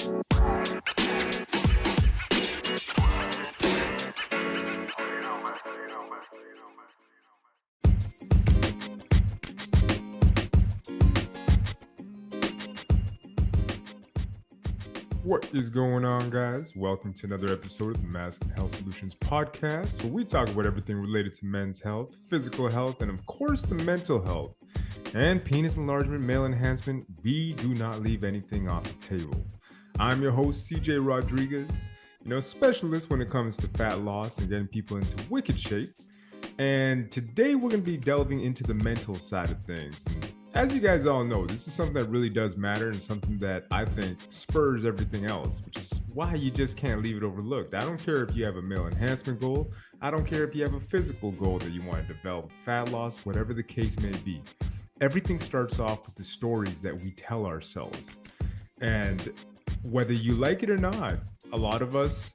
What is going on, guys? Welcome to another episode of the Master Health Solutions podcast, where we talk about everything related to men's health, physical health, and of course, the mental health. And penis enlargement, male enhancement, we do not leave anything off the table. I'm your host, CJ Rodriguez, specialist when it comes to fat loss and getting people into wicked shape. And today we're going to be delving into the mental side of things. As you guys all know, this is something that really does matter and something that I think spurs everything else, which is why you just can't leave it overlooked. I don't care if you have a male enhancement goal. I don't care if you have a physical goal that you want to develop, fat loss, whatever the case may be. Everything starts off with the stories that we tell ourselves. And whether you like it or not, a lot of us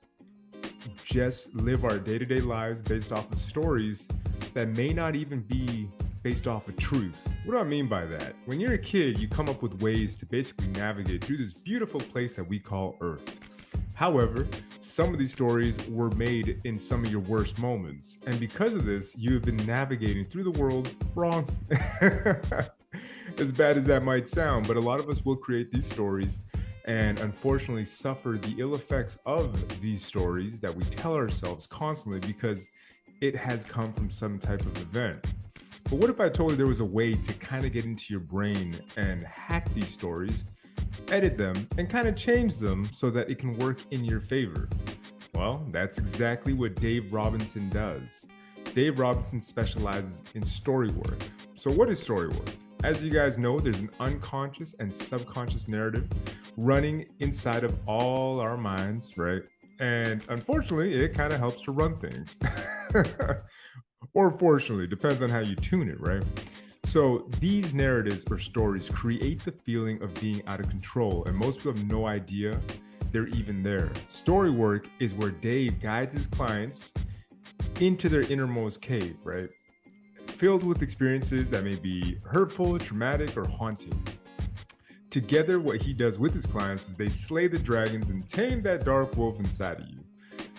just live our day-to-day lives based off of stories that may not even be based off of truth. What do I mean by that? When you're a kid, you come up with ways to basically navigate through this beautiful place that we call Earth. However, some of these stories were made in some of your worst moments. And because of this, you have been navigating through the world wrong. As bad as that might sound, but a lot of us will create these stories and unfortunately suffer the ill effects of these stories that we tell ourselves constantly because it has come from some type of event. But what if I told you there was a way to kind of get into your brain and hack these stories, edit them, and kind of change them so that it can work in your favor? Well, that's exactly what Dave Robinson does. Dave Robinson specializes in story work. So what is story work? As you guys know, there's an unconscious and subconscious narrative running inside of all our minds, right? And unfortunately, it kind of helps to run things. Or fortunately, depends on how you tune it, right? So these narratives or stories create the feeling of being out of control, and most people have no idea they're even there. Story work is where Dave guides his clients into their innermost cave, right? Filled with experiences that may be hurtful, traumatic, or haunting. Together, what he does with his clients is they slay the dragons and tame that dark wolf inside of you.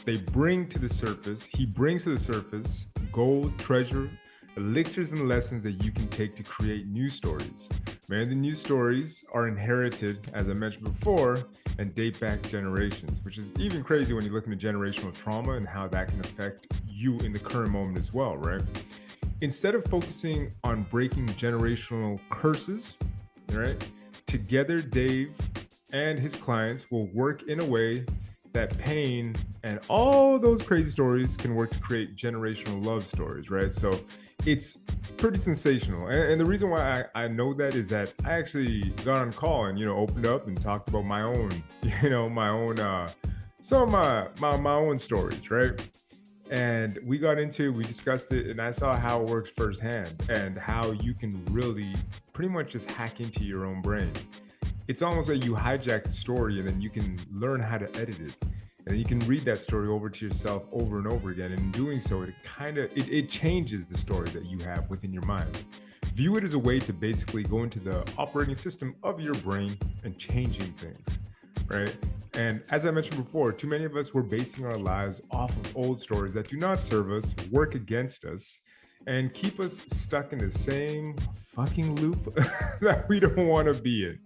He brings to the surface gold, treasure, elixirs, and lessons that you can take to create new stories. Man, the new stories are inherited, as I mentioned before, and date back generations, which is even crazy when you look into generational trauma and how that can affect you in the current moment as well, right? Instead of focusing on breaking generational curses, right? Together, Dave and his clients will work in a way that pain and all those crazy stories can work to create generational love stories, right? So it's pretty sensational. And the reason why I know that is that I actually got on call and, opened up and talked about my own, some of my own stories, right? And we discussed it, and I saw how it works firsthand and how you can really pretty much just hack into your own brain. It's almost like you hijack the story and then you can learn how to edit it. And you can read that story over to yourself over and over again. And in doing so, it changes the story that you have within your mind. View it as a way to basically go into the operating system of your brain and changing things, right? And as I mentioned before, too many of us were basing our lives off of old stories that do not serve us, work against us, and keep us stuck in the same fucking loop that we don't want to be in.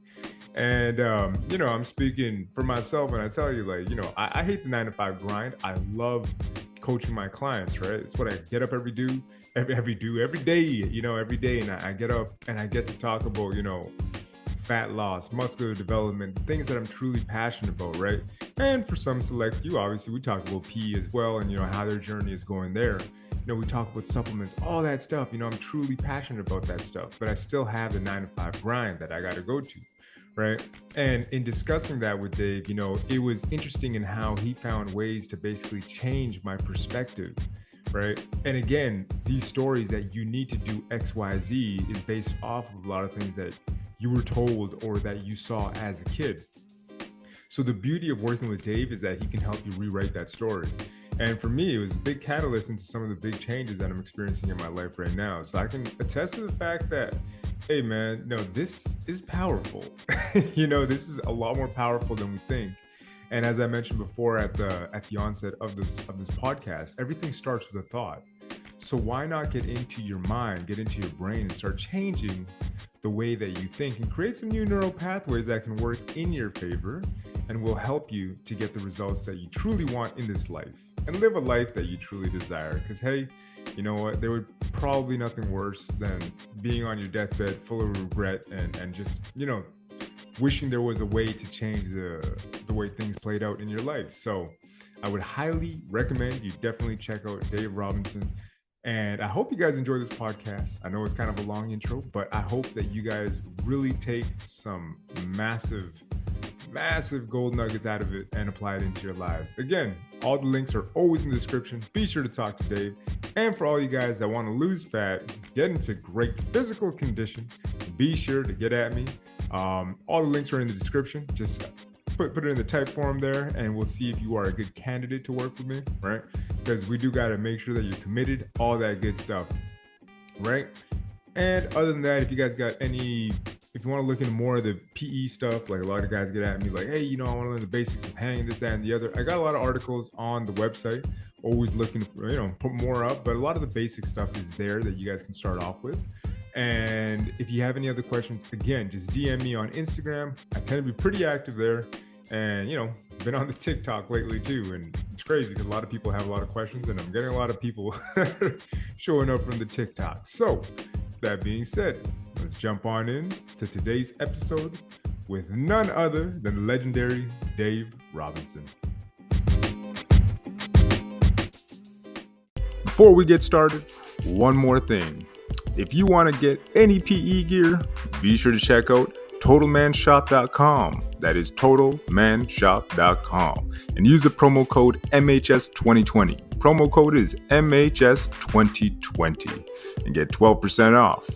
And, I'm speaking for myself when I tell you, I hate the 9-to-5 grind. I love coaching my clients, right? It's what I get up every day, every day. And I get up and I get to talk about, fat loss, muscular development, things that I'm truly passionate about, right? And for some select few, obviously, we talk about PE as well and, how their journey is going there. We talk about supplements, all that stuff. I'm truly passionate about that stuff, but I still have the 9-to-5 grind that I got to go to. Right. And in discussing that with Dave, it was interesting in how he found ways to basically change my perspective. Right. And again, these stories that you need to do X, Y, Z is based off of a lot of things that you were told or that you saw as a kid. So the beauty of working with Dave is that he can help you rewrite that story. And for me, it was a big catalyst into some of the big changes that I'm experiencing in my life right now. So I can attest to the fact that Hey man, no, this is powerful. This is a lot more powerful than we think. And as I mentioned before at the onset of this podcast, everything starts with a thought. So why not get into your mind, get into your brain and start changing the way that you think and create some new neural pathways that can work in your favor and will help you to get the results that you truly want in this life and live a life that you truly desire. Because, hey, you know what? There would probably nothing worse than being on your deathbed full of regret and just, wishing there was a way to change the way things played out in your life. So I would highly recommend you definitely check out Dave Robinson. And I hope you guys enjoy this podcast. I know it's kind of a long intro, but I hope that you guys really take some massive, massive gold nuggets out of it and apply it into your lives. Again, all the links are always in the description. Be sure to talk to Dave. And for all you guys that want to lose fat, get into great physical condition, be sure to get at me. All the links are in the description. Just put it in the type form there, and we'll see if you are a good candidate to work with me, right? Because we do got to make sure that you're committed, all that good stuff, right? And other than that, if you guys got if you want to look into more of the PE stuff, like a lot of guys get at me like, hey, I want to learn the basics of hanging, this, that, and the other. I got a lot of articles on the website, always looking to, put more up, but a lot of the basic stuff is there that you guys can start off with. And if you have any other questions, again, just DM me on Instagram. I tend to be pretty active there. And, been on the TikTok lately too. And it's crazy because a lot of people have a lot of questions and I'm getting a lot of people showing up from the TikTok. So that being said, let's jump on in to today's episode with none other than the legendary Dave Robinson. Before we get started, one more thing. If you want to get any PE gear, be sure to check out TotalManShop.com. That is TotalManShop.com. And use the promo code MHS2020. Promo code is MHS2020 and get 12% off.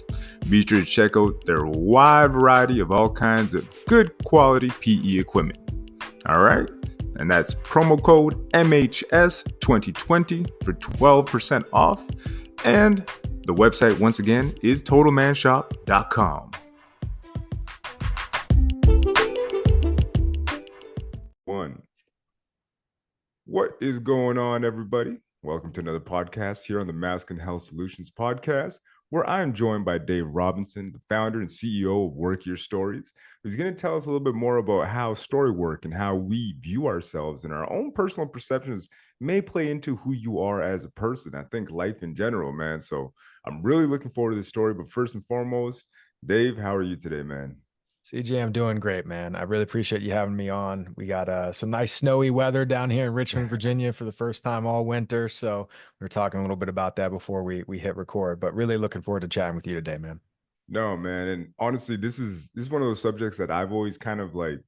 Be sure to check out their wide variety of all kinds of good quality PE equipment. All right? And that's promo code MHS2020 for 12% off. And the website, once again, is TotalManShop.com. What is going on, everybody? Welcome to another podcast here on the Mask and Health Solutions podcast, where I am joined by Dave Robinson, the founder and CEO of Work Your Stories, who's going to tell us a little bit more about how story work and how we view ourselves and our own personal perceptions may play into who you are as a person. I think life in general, man. So I'm really looking forward to this story. But first and foremost, Dave, how are you today, man? CJ, I'm doing great, man. I really appreciate you having me on. We got some nice snowy weather down here in Richmond, Virginia for the first time all winter. So we were talking a little bit about that before we hit record, but really looking forward to chatting with you today, man. No, man. And honestly, this is one of those subjects that I've always kind of like,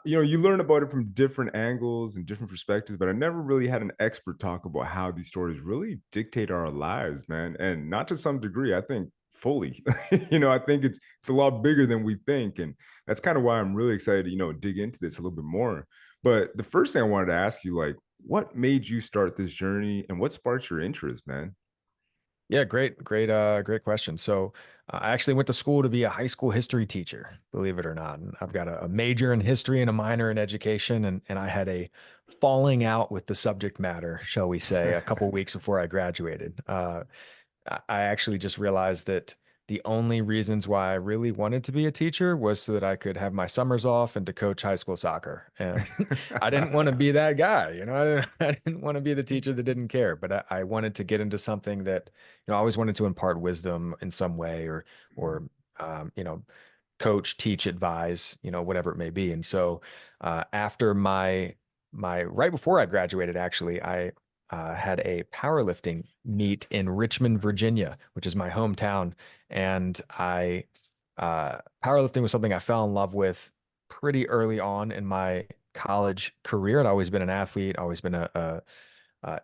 you learn about it from different angles and different perspectives, but I never really had an expert talk about how these stories really dictate our lives, man. And not to some degree, I think fully. I think it's a lot bigger than we think. And that's kind of why I'm really excited to, dig into this a little bit more. But the first thing I wanted to ask you, like, what made you start this journey and what sparked your interest, man? Yeah, great question. So I actually went to school to be a high school history teacher, believe it or not. And I've got a major in history and a minor in education, and I had a falling out with the subject matter, shall we say, a couple weeks before I graduated. I actually just realized that the only reasons why I really wanted to be a teacher was so that I could have my summers off and to coach high school soccer. And I didn't want to be that guy, I didn't want to be the teacher that didn't care, but I wanted to get into something that, I always wanted to impart wisdom in some way or, um, you know, coach, teach, advise, whatever it may be. And so, after my right before I graduated, actually, I had a powerlifting meet in Richmond, Virginia, which is my hometown. And powerlifting was something I fell in love with pretty early on in my college career. I'd always been an athlete, always been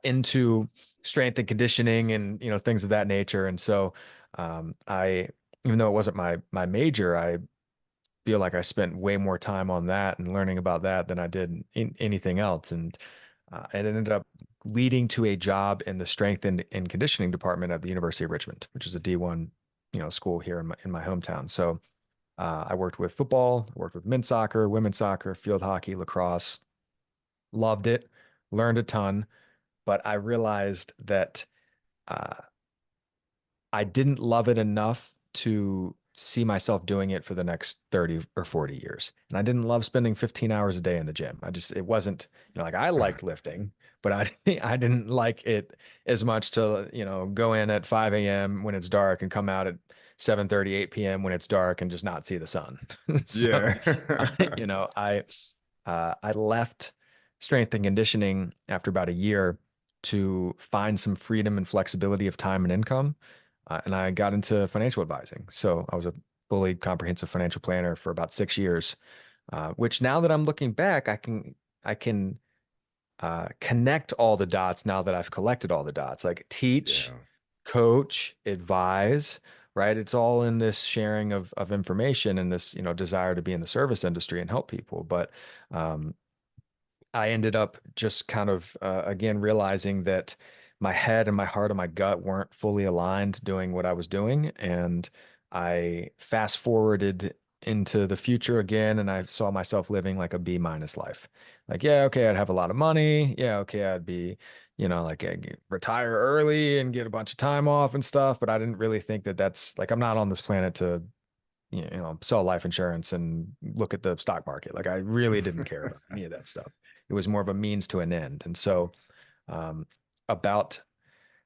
into strength and conditioning and, things of that nature. And so, even though it wasn't my major, I feel like I spent way more time on that and learning about that than I did in anything else. And it ended up leading to a job in the strength and conditioning department at the University of Richmond, which is a D1 school here in my hometown. So I worked with football, worked with men's soccer, women's soccer, field hockey, lacrosse, loved it, learned a ton, but I realized that uh, I didn't love it enough to see myself doing it for the next 30 or 40 years. And I didn't love spending 15 hours a day in the gym. It wasn't, like I liked lifting, but I didn't like it as much to, go in at 5 a.m. when it's dark and come out at 7:30, 8 p.m. when it's dark and just not see the sun. So, Yeah. I left strength and conditioning after about a year to find some freedom and flexibility of time and income. And I got into financial advising. So I was a fully comprehensive financial planner for about 6 years, which now that I'm looking back, I can connect all the dots now that I've collected all the dots, like teach, Yeah. coach, advise, right? It's all in this sharing of information and this, desire to be in the service industry and help people. But um, I ended up just kind of again realizing that my head and my heart and my gut weren't fully aligned doing what I was doing. And I fast forwarded into the future again and I saw myself living like a B minus life. Like, yeah, okay, I'd have a lot of money. Yeah, okay, I'd be, like I'd retire early and get a bunch of time off and stuff. But I didn't really think that that's like, I'm not on this planet to sell life insurance and look at the stock market. Like I really didn't care about any of that stuff. It was more of a means to an end. And so um, about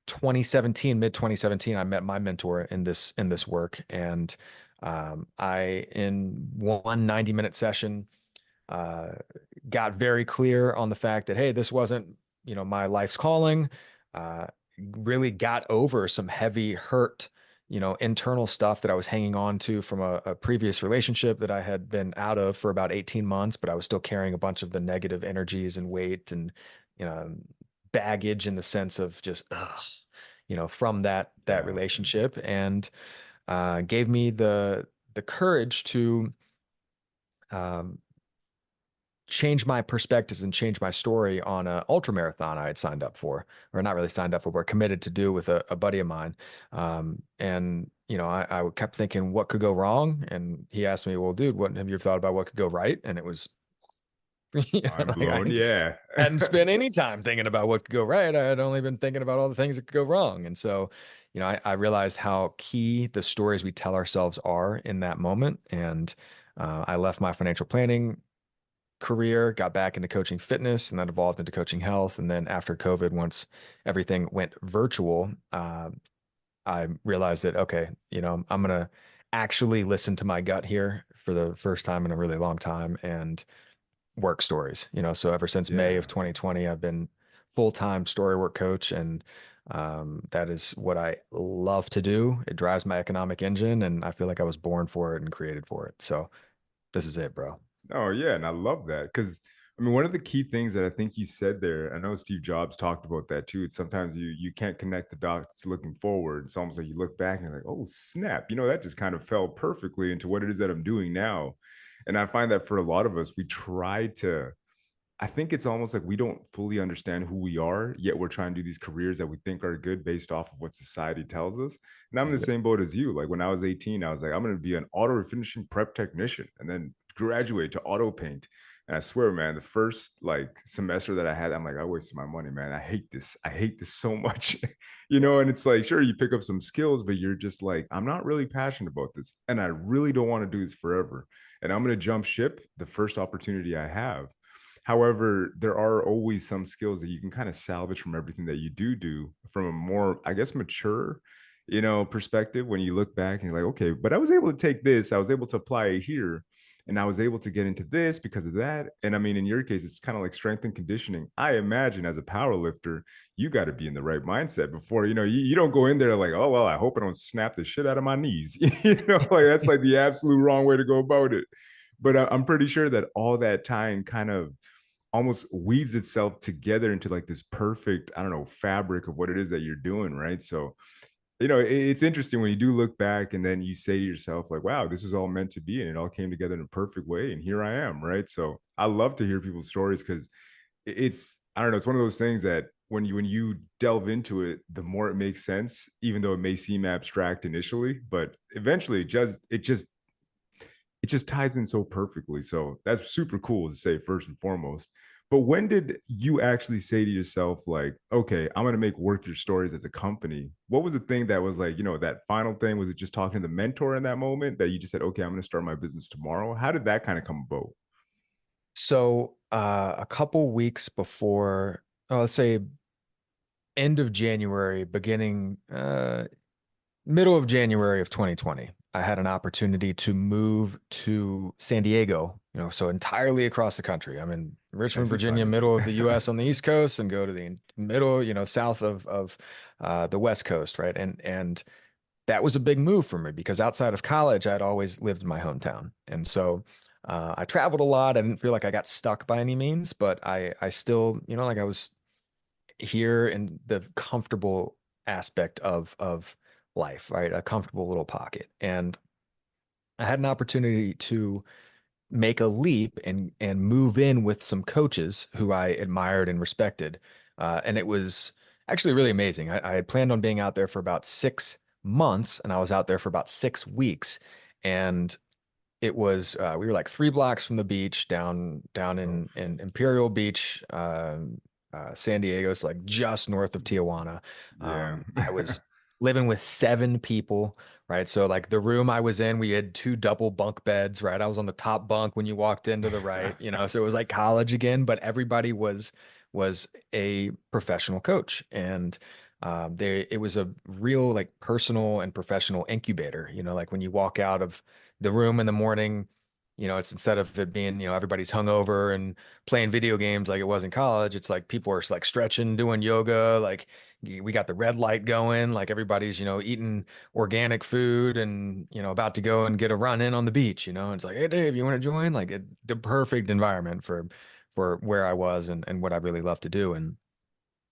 2017, mid 2017, I met my mentor in this work, and I in one 90-minute session uh, got very clear on the fact that, hey, this wasn't, my life's calling. Uh, really got over some heavy hurt, internal stuff that I was hanging on to from a previous relationship that I had been out of for about 18 months, but I was still carrying a bunch of the negative energies and weight and, you know, baggage in the sense of just, ugh, from that Gotcha. relationship, and gave me the courage to um, change my perspectives and change my story on an ultra marathon I had signed up for, or not really signed up for, but committed to do with a buddy of mine. And I kept thinking, what could go wrong? And he asked me, well, dude, what have you ever thought about what could go right? And it was, Mind like blown. I Yeah. hadn't spent any time thinking about what could go right. I had only been thinking about all the things that could go wrong. And so, I realized how key the stories we tell ourselves are in that moment. And I left my financial planning career, got back into coaching fitness, and then evolved into coaching health. And then after COVID, once everything went virtual, I realized that, okay, I'm going to actually listen to my gut here for the first time in a really long time and work stories. So ever since May of Yeah. 2020, I've been full-time storywork coach, and that is what I love to do. It drives my economic engine, and I feel like I was born for it and created for it. So this is it, bro. Oh, yeah, and I love that because I mean, one of the key things that I think you said there, I know Steve Jobs talked about that too. It's sometimes you can't connect the dots looking forward. It's almost like you look back and you're like, oh snap, that just kind of fell perfectly into what it is that I'm doing now. And I find that for a lot of us, we try to I think it's almost like we don't fully understand who we are, yet we're trying to do these careers that we think are good based off of what society tells us. And I'm in the Yep. same boat as you. Like when I was 18, I was like, I'm going to be an auto refinishing prep technician and then graduate to auto paint. And I swear, man, the first like semester that I had, I'm like, I wasted my money, man. I hate this. I hate this so much. And it's like, sure, you pick up some skills, but you're just like, I'm not really passionate about this. And I really don't want to do this forever. And I'm going to jump ship the first opportunity I have. However, there are always some skills that you can kind of salvage from everything that you do from a more, I guess, mature, perspective when you look back and you're like, okay, but I was able to take this, I was able to apply it here, and I was able to get into this because of that. And I mean, in your case, it's kind of like strength and conditioning. I imagine as a power lifter, you got to be in the right mindset before, you don't go in there like, oh, well, I hope I don't snap the shit out of my knees. Like that's like the absolute wrong way to go about it. But I'm pretty sure that all that time kind of almost weaves itself together into like this perfect, I don't know, fabric of what it is that you're doing, right? So, it's interesting when you do look back and then you say to yourself, like, wow, this was all meant to be, and it all came together in a perfect way. And here I am, right? So I love to hear people's stories because it's I don't know, it's one of those things that when you delve into it, the more it makes sense, even though it may seem abstract initially, but eventually it just ties in so perfectly. So that's super cool to say first and foremost. But when did you actually say to yourself, like, okay, I'm gonna make Work Your Stories as a company? What was the thing that was like, that final thing? Was it just talking to the mentor in that moment that you just said, okay, I'm gonna start my business tomorrow? How did that kind of come about? So a couple weeks before, let's say end of January, beginning middle of January of 2020, I had an opportunity to move to San Diego, so entirely across the country. I'm in Richmond, Nicely Virginia, sized. middle of the US on the East Coast, and go to the middle, south of the West Coast, right? And that was a big move for me because outside of college, I'd always lived in my hometown. And so I traveled a lot. I didn't feel like I got stuck by any means, but I still, like I was here in the comfortable aspect of life, right? A comfortable little pocket. And I had an opportunity to make a leap and move in with some coaches who I admired and respected. And it was actually really amazing. I had planned on being out there for about 6 months, and I was out there for about 6 weeks. And it was we were like 3 blocks from the beach down Oh, in Imperial Beach, San Diego. It's like just north of Tijuana. yeah. I was living with 7 people, right? So like the room I was in, we had 2 double bunk beds, right? I was on the top bunk when you walked into the right, so it was like college again, but everybody was a professional coach. And it was a real like personal and professional incubator, like when you walk out of the room in the morning, it's instead of it being, everybody's hungover and playing video games like it was in college, it's like people are like stretching, doing yoga, like we got the red light going, like everybody's, eating organic food and, about to go and get a run in on the beach, it's like, hey Dave, you want to join? Like the perfect environment for where I was and what I really love to do. And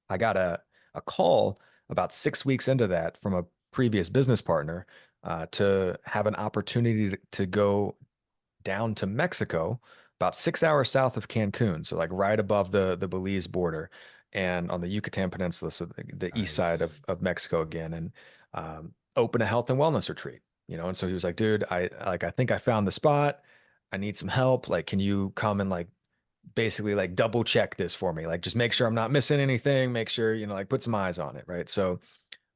I got a call about 6 weeks into that from a previous business partner to have an opportunity to go down to Mexico, about 6 hours south of Cancun, so like right above the Belize border, and on the Yucatan Peninsula, so the east side Nice. of Mexico again, and open a health and wellness retreat. And so he was like, "Dude, I think I found the spot. I need some help. Like, can you come and like basically like double check this for me? Like, just make sure I'm not missing anything. Make sure like put some eyes on it, right?" So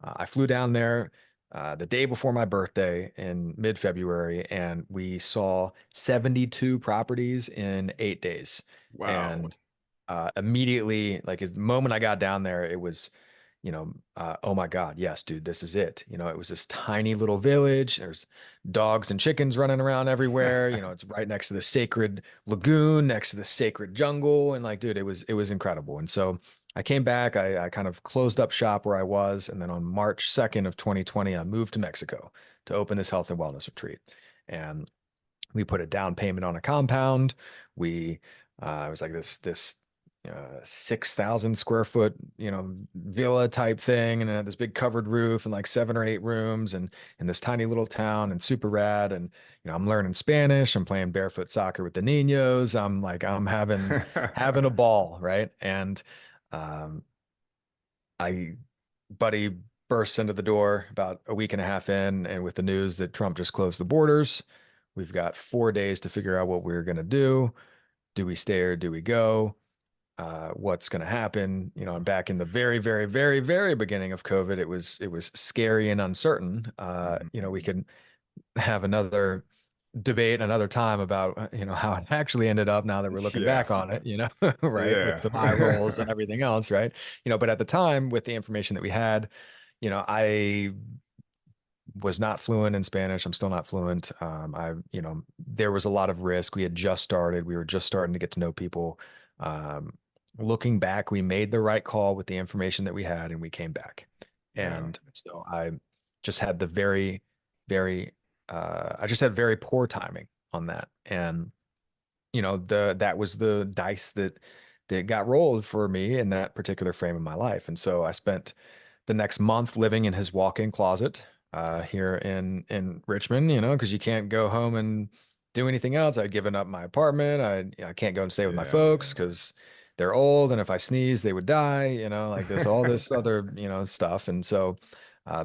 I flew down there the day before my birthday in mid-February, and we saw 72 properties in 8 days. Wow. And immediately, like as the moment I got down there, it was, oh my God, yes, dude, this is it. It was this tiny little village. There's dogs and chickens running around everywhere. It's right next to the sacred lagoon, next to the sacred jungle, and like, dude, it was incredible. And so I came back. I kind of closed up shop where I was, and then on March 2nd of 2020, I moved to Mexico to open this health and wellness retreat. And we put a down payment on a compound. We it was like this 6,000 square foot, villa type thing, and it had this big covered roof and like 7 or 8 rooms, and in this tiny little town, and super rad. And I'm learning Spanish. I'm playing barefoot soccer with the niños. I'm having a ball, right? And um, I buddy bursts into the door about a week and a half in, and with the news that Trump just closed the borders, we've got 4 days to figure out what we're going to do. Do we stay or do we go? What's going to happen? And back in the very, very, very, very beginning of COVID, it was scary and uncertain. We could have another debate another time about how it actually ended up now that we're looking Yeah. back on it, right, with some eye Yeah. rolls and everything else, right? But at the time, with the information that we had, I was not fluent in Spanish. I'm still not fluent. There was a lot of risk. We had just started. We were just starting to get to know people. Um, Looking back, we made the right call with the information that we had, and we came back. Yeah. And so I just had the very, very, I just had very poor timing on that. And that was the dice that got rolled for me in that particular frame of my life. And so I spent the next month living in his walk-in closet here in Richmond, because you can't go home and do anything else. I'd given up my apartment. I can't go and stay with my Yeah. folks because they're old, and if I sneeze, they would die, like this, all this other, stuff. And so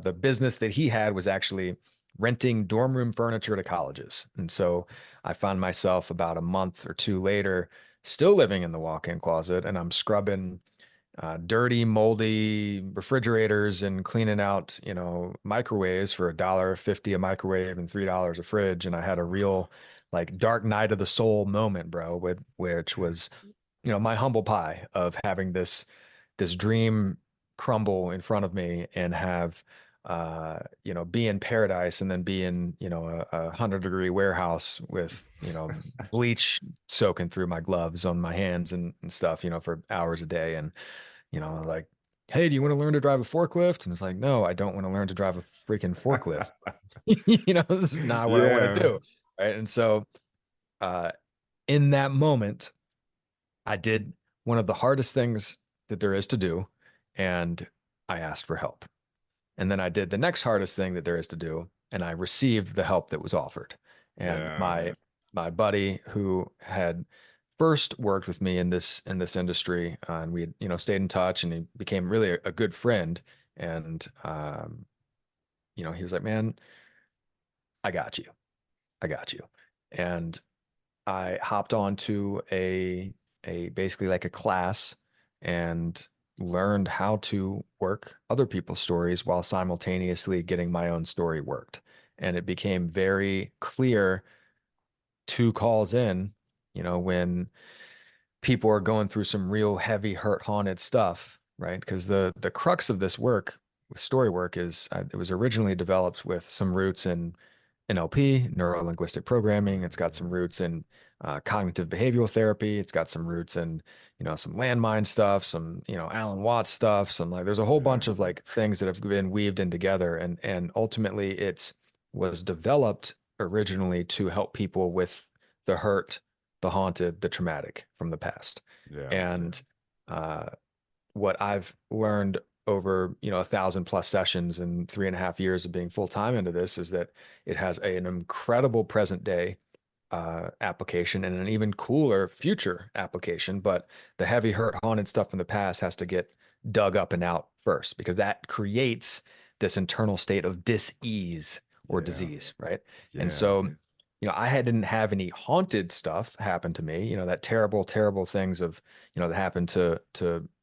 the business that he had was actually renting dorm room furniture to colleges. And so I found myself about a month or two later still living in the walk-in closet, and I'm scrubbing dirty, moldy refrigerators and cleaning out, microwaves for $1.50 a microwave and $3 a fridge. And I had a real like dark night of the soul moment, bro, which was, my humble pie of having this dream crumble in front of me and have be in paradise and then be in, a 100-degree warehouse with, bleach soaking through my gloves on my hands and stuff, for hours a day. And, like, hey, do you want to learn to drive a forklift? And it's like, no, I don't want to learn to drive a freaking forklift. This is not what I want to Yeah. do. Right. And so uh in that moment, I did one of the hardest things that there is to do, and I asked for help. And then I did the next hardest thing that there is to do, and I received the help that was offered. And Yeah. my buddy who had first worked with me in this industry, and we had, stayed in touch, and he became really a good friend. And he was like, "Man, I got you. I got you." And I hopped onto a basically like a class and learned how to work other people's stories while simultaneously getting my own story worked. And it became very clear 2 calls in, when people are going through some real heavy hurt haunted stuff, right? Because the crux of this work with story work is it was originally developed with some roots in NLP, neuro linguistic programming. It's got some roots in cognitive behavioral therapy. It's got some roots in, some landmine stuff, some, Alan Watts stuff, some like there's a whole Yeah. bunch of like things that have been weaved in together. And ultimately it's was developed originally to help people with the hurt, the haunted, the traumatic from the past. Yeah. And uh, what I've learned over 1,000+ sessions and 3.5 years of being full time into this is that it has an incredible present day application and an even cooler future application. But the heavy hurt haunted stuff from the past has to get dug up and out first, because that creates this internal state of dis-ease or Yeah. disease, right? And Yeah. so I didn't have any haunted stuff happen to me, that terrible, terrible things of, that happen to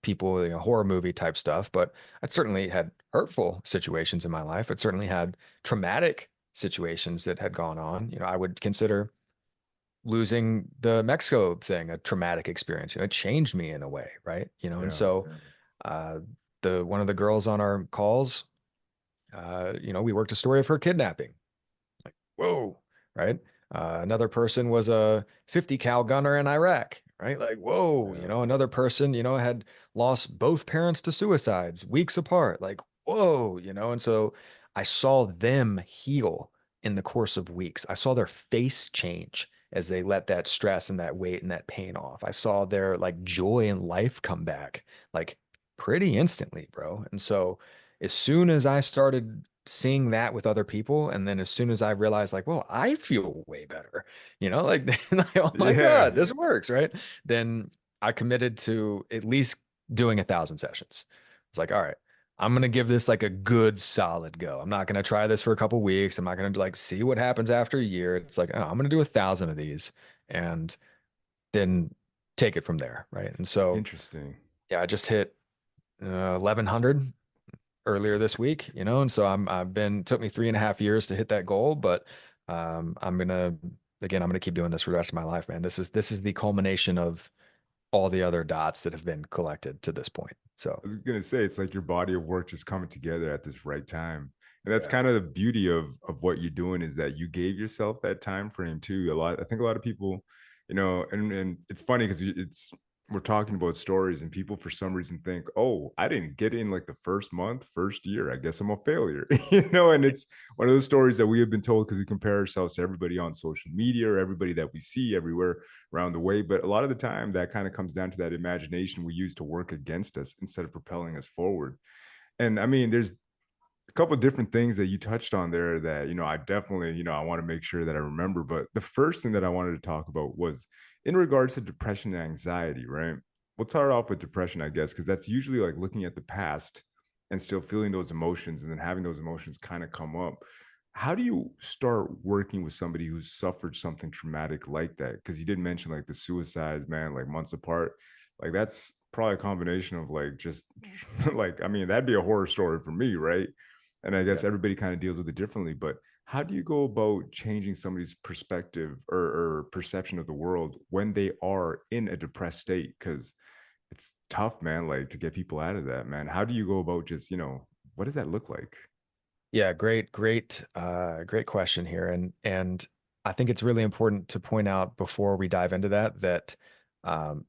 people, horror movie type stuff. But I'd certainly had hurtful situations in my life. I'd certainly had traumatic situations that had gone on. I would consider losing the Mexico thing a traumatic experience. It changed me in a way, right? And Yeah. so uh, the one of the girls on our calls, we worked a story of her kidnapping. Like, whoa, right? Another person was a 50 cal gunner in Iraq, right? Like, whoa, Yeah. another person, had lost both parents to suicides weeks apart. Like, whoa, and so I saw them heal in the course of weeks. I saw their face change as they let that stress and that weight and that pain off. I saw their like joy in life come back like pretty instantly, bro. And so as soon as I started seeing that with other people, and then as soon as I realized, like, well, I feel way better, like, like, oh my Yeah. God, this works, right? Then I committed to at least doing 1,000 sessions. It's like, all right, I'm gonna give this like a good solid go. I'm not gonna try this for a couple weeks. I'm not gonna like see what happens after a year. It's like, oh, I'm gonna do 1,000 of these and then take it from there, right? And so, Interesting. yeah, I just hit 1,100 earlier this week, and so I've been took me 3.5 years to hit that goal, but I'm gonna keep doing this for the rest of my life, man. This is the culmination of all the other dots that have been collected to this point. So I was gonna say it's like your body of work just coming together at this right time. And that's yeah, kind of the beauty of what you're doing is that you gave yourself that time frame too. I think a lot of people, and it's funny because we're talking about stories and people for some reason think, oh, I didn't get in like the first month, first year. I guess I'm a failure. And it's one of those stories that we have been told because we compare ourselves to everybody on social media or everybody that we see everywhere around the way. But a lot of the time, that kind of comes down to that imagination we use to work against us instead of propelling us forward. And I mean, there's a couple of different things that you touched on there that, I definitely, I want to make sure that I remember. But the first thing that I wanted to talk about was in regards to depression and anxiety, right? we'll start off with depression, I guess, because that's usually like looking at the past and still feeling those emotions and then having those emotions kind of come up. How do you start working with somebody who's suffered something traumatic like that? Because you did mention like the suicides, man, like months apart. Like that's probably a combination of like just like, I mean, that'd be a horror story for me, right? And I Yeah. guess everybody kind of deals with it differently. But how do you go about changing somebody's perspective or perception of the world when they are in a depressed state? Because it's tough, man, like to get people out of that, man. How do you go about just, what does that look like? Yeah, great question here. And I think it's really important to point out before we dive into that um,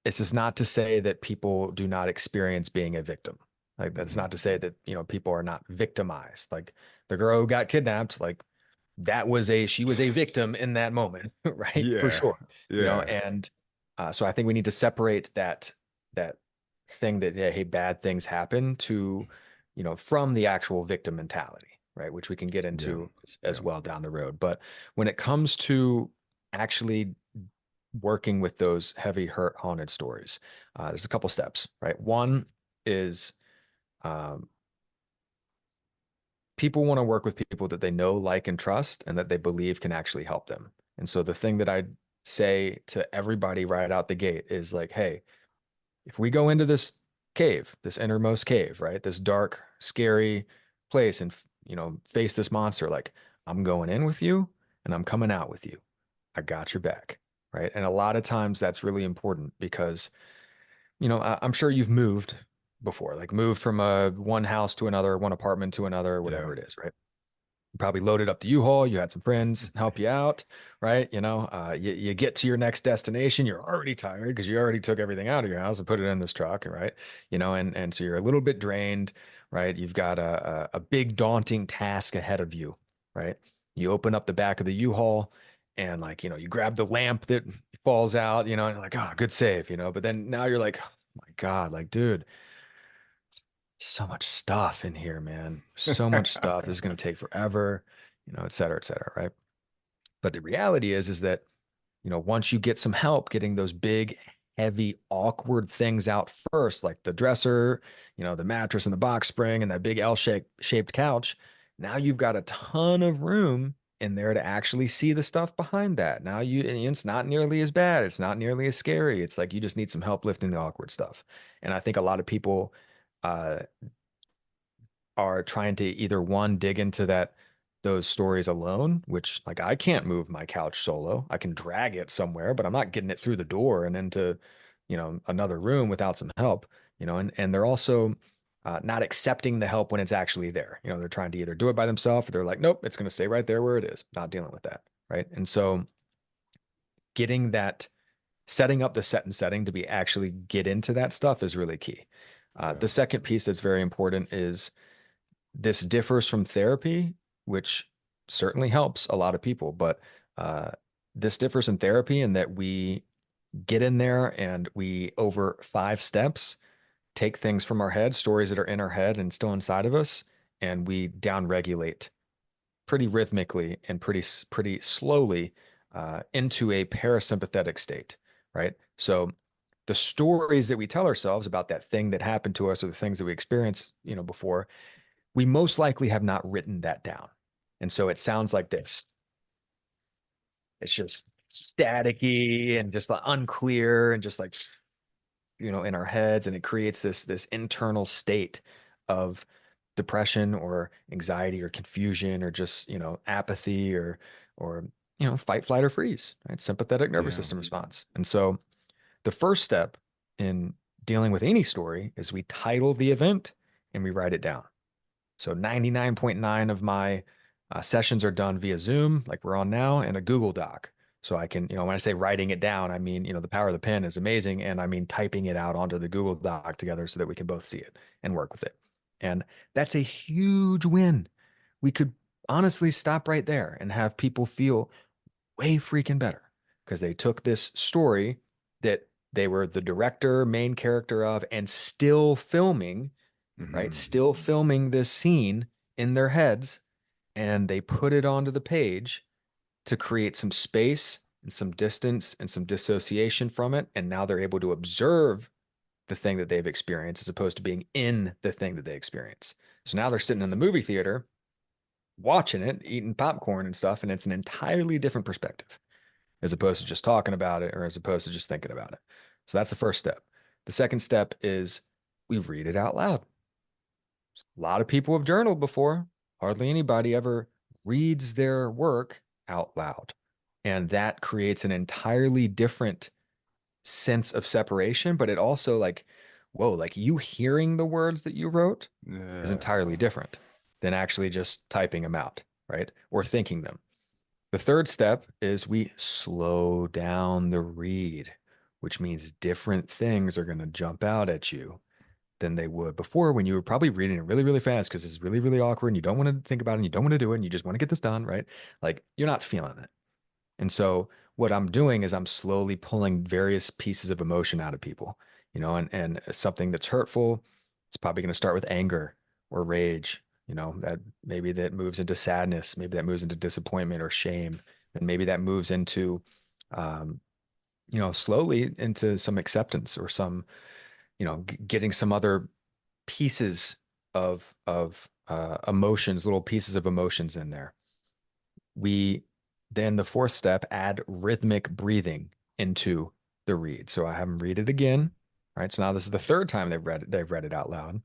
this is not to say that people do not experience being a victim. Like that's Hmm. not to say that, people are not victimized. Like the girl who got kidnapped, like she was a victim in that moment, right? For Yeah. sure. Yeah. And so I think we need to separate that thing that, yeah, hey, bad things happen to, from the actual victim mentality, right? Which we can get Yeah. into as Yeah. well down the road. But when it comes to actually working with those heavy hurt haunted stories, there's a couple steps, right? One is um, people want to work with people that they know, like, and trust, and that they believe can actually help them. And so the thing that I say to everybody right out the gate is like, hey, if we go into this cave, this innermost cave, right, this dark, scary place, and face this monster, like, I'm going in with you and I'm coming out with you. I got your back, right? And a lot of times that's really important because I'm sure you've moved before, like moved from one house to another, one apartment to another, Yeah. whatever it is, right? You probably loaded up the U-Haul, you had some friends help you out, right? You get to your next destination, you're already tired because you already took everything out of your house and put it in this truck, right? And so you're a little bit drained, right? You've got a big daunting task ahead of you, right? You open up the back of the U-Haul and, like, you grab the lamp that falls out, and you're like, oh, good save, but then now you're like, oh my God, like, dude, so much stuff in here, man. So much stuff. This is going to take forever, et cetera, right? But the reality is that, once you get some help getting those big, heavy, awkward things out first, like the dresser, the mattress and the box spring and that big shaped couch, now you've got a ton of room in there to actually see the stuff behind that. And it's not nearly as bad. It's not nearly as scary. It's like you just need some help lifting the awkward stuff. And I think a lot of people, uh, are trying to either one, dig into those stories alone, which, like, I can't move my couch solo. I can drag it somewhere, but I'm not getting it through the door and into, another room without some help, and they're also not accepting the help when it's actually there. They're trying to either do it by themselves or they're like, nope, it's going to stay right there where it is, not dealing with that. Right. And so getting that, setting up the set and setting to be actually get into that stuff is really key. Yeah. The second piece that's very important is this differs from therapy, which certainly helps a lot of people, but uh, this differs in therapy in that we get in there and we, over 5 steps, take things from our head, stories that are in our head and still inside of us, and we downregulate pretty rhythmically and pretty slowly into a parasympathetic state, right? So the stories that we tell ourselves about that thing that happened to us or the things that we experienced, before, we most likely have not written that down. And so it sounds like this. It's just staticky and just like unclear and just like, in our heads. And it creates this internal state of depression or anxiety or confusion or just, apathy or, fight, flight, or freeze, right? Sympathetic nervous Yeah. system response. And so the first step in dealing with any story is we title the event and we write it down. So 99.9 of my sessions are done via Zoom, like we're on now, and a Google Doc. So I can, when I say writing it down, I mean, the power of the pen is amazing. And I mean, typing it out onto the Google Doc together so that we can both see it and work with it. And that's a huge win. We could honestly stop right there and have people feel way freaking better because they took this story that they were the director, main character of, and still filming, right? Hmm. Still filming this scene in their heads, and they put it onto the page to create some space and some distance and some dissociation from it. And now they're able to observe the thing that they've experienced as opposed to being in the thing that they experience. So now they're sitting in the movie theater watching it, eating popcorn and stuff, and it's an entirely different perspective as opposed to just talking about it or as opposed to just thinking about it. So that's the first step. The second step is we read it out loud. A lot of people have journaled before. Hardly anybody ever reads their work out loud. And that creates an entirely different sense of separation, but it also like, whoa, like you hearing the words that you wrote is Yeah. entirely different than actually just typing them out, right? Or thinking them. The third step is we slow down the read, which means different things are going to jump out at you than they would before when you were probably reading it really, really fast because it's really, really awkward and you don't want to think about it and you don't want to do it and you just want to get this done, right? Like you're not feeling it. And so what I'm doing is I'm slowly pulling various pieces of emotion out of people, and something that's hurtful, it's probably going to start with anger or rage, that maybe that moves into sadness, maybe that moves into disappointment or shame, and maybe that moves into, um, slowly into some acceptance or some, getting some other pieces of emotions, little pieces of emotions in there. We then the fourth step, add rhythmic breathing into the read. So I have them read it again, right? So now this is the third time they've read it out loud.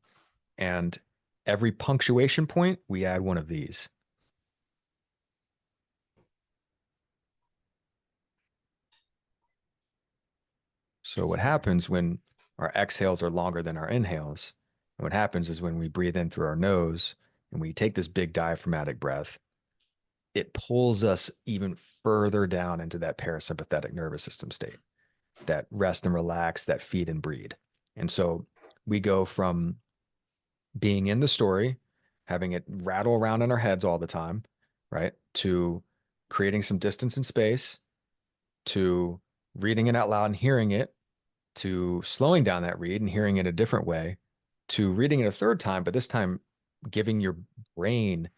And every punctuation point, we add one of these. So what Interesting. happens when our exhales are longer than our inhales? And what happens is when we breathe in through our nose and we take this big diaphragmatic breath, it pulls us even further down into that parasympathetic nervous system state, that rest and relax, that feed and breed. And so we go from being in the story, having it rattle around in our heads all the time, right? To creating some distance and space, to reading it out loud and hearing it, to slowing down that read and hearing it a different way, to reading it a third time, but this time giving your brain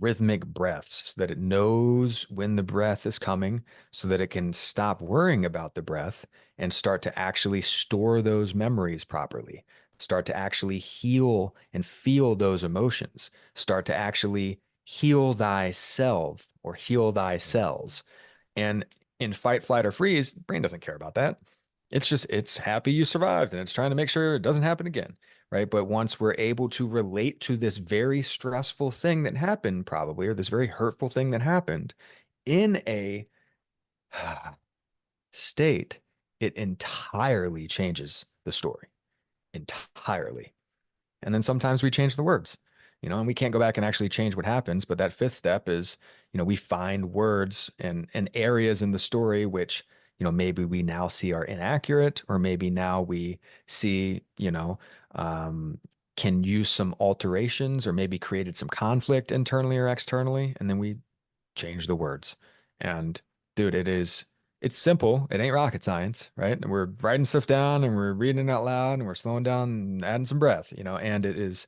rhythmic breaths so that it knows when the breath is coming, so that it can stop worrying about the breath and start to actually store those memories properly, start to actually heal and feel those emotions, start to actually heal thyself or heal thy cells. And in fight, flight, or freeze, the brain doesn't care about that. It's happy you survived and it's trying to make sure it doesn't happen again. Right. But once we're able to relate to this very stressful thing that happened, probably, or this very hurtful thing that happened in a state, it entirely changes the story entirely. And then sometimes we change the words, and we can't go back and actually change what happens. But that fifth step is, we find words and areas in the story which, maybe we now see are inaccurate, or maybe now we see, um, can use some alterations or maybe created some conflict internally or externally. And then we change the words. And dude, it's simple. It ain't rocket science, right? And we're writing stuff down and we're reading it out loud and we're slowing down and adding some breath, and it is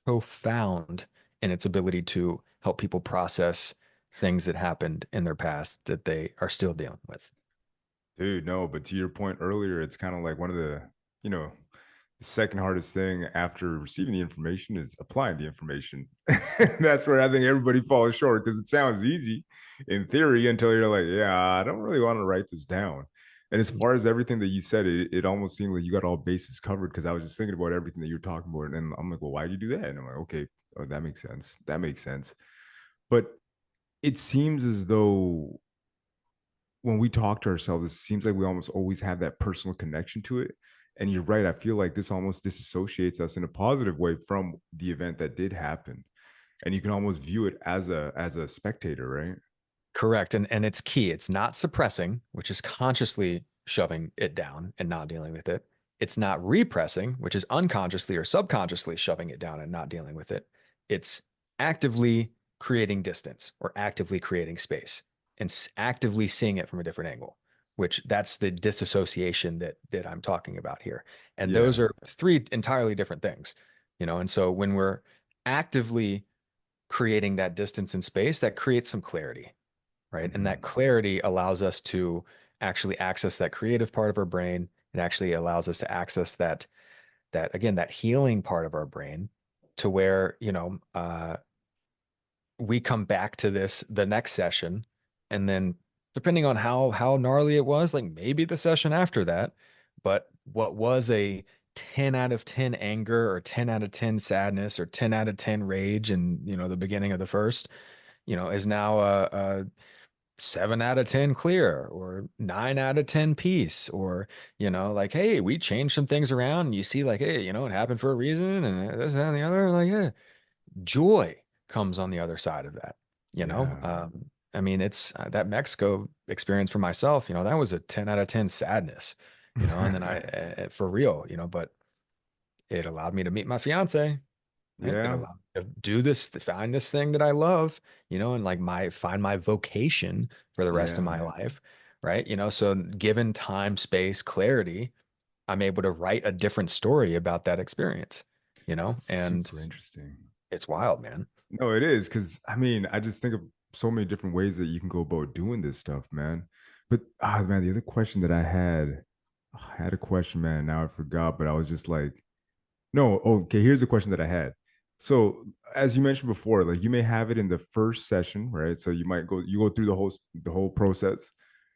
profound in its ability to help people process things that happened in their past that they are still dealing with. Dude, no, but to your point earlier, it's kind of like one of you know, the second hardest thing after receiving the information is applying the information. That's where I think everybody falls short because it sounds easy in theory until you're like, yeah, I don't really want to write this down. And as far as everything that you said, it almost seemed like you got all bases covered because I was just thinking about everything that you're talking about. And I'm like, well, why do you do that? And I'm like, okay, oh, that makes sense. That makes sense. But it seems as though when we talk to ourselves, it seems like we almost always have that personal connection to it. And you're right. I feel like this almost disassociates us in a positive way from the event that did happen. And you can almost view it as a spectator, right? Correct. And it's key. It's not suppressing, which is consciously shoving it down and not dealing with it. It's not repressing, which is unconsciously or subconsciously shoving it down and not dealing with it. It's actively creating distance or actively creating space and actively seeing it from a different angle, which that's the disassociation that I'm talking about here. And those Yeah. are three entirely different things, and so when we're actively creating that distance and space, that creates some clarity, right? And that Mhm. clarity allows us to actually access that creative part of our brain. It actually allows us to access that again, that healing part of our brain to where, we come back to this the next session, and then depending on how gnarly it was, like maybe the session after that, but what was a 10 out of 10 anger or 10 out of 10 sadness or 10 out of 10 rage and the beginning of the first, is now a 7 out of 10 clear or 9 out of 10 peace, or like, hey, we changed some things around and you see like, hey, it happened for a reason and this that, and the other, like, yeah, joy comes on the other side of that, you know? Yeah. I mean, it's that Mexico experience for myself, that was a 10 out of 10 sadness, and then for real, but it allowed me to meet my fiance, right? It Yeah. allowed me to do this, to find this thing that I love, and like find my vocation for the rest of Yeah. my life, right? So given time, space, clarity, I'm able to write a different story about that experience, That's and super interesting. it's wild, man. No, it is because I mean, I just think of so many different ways that you can go about doing this stuff, man. But man, the other question that I had a question, man. Now I forgot, but I was just like, no, okay. Here's the question that I had. So, as you mentioned before, like you may have it in the first session, right? So you go through the whole process.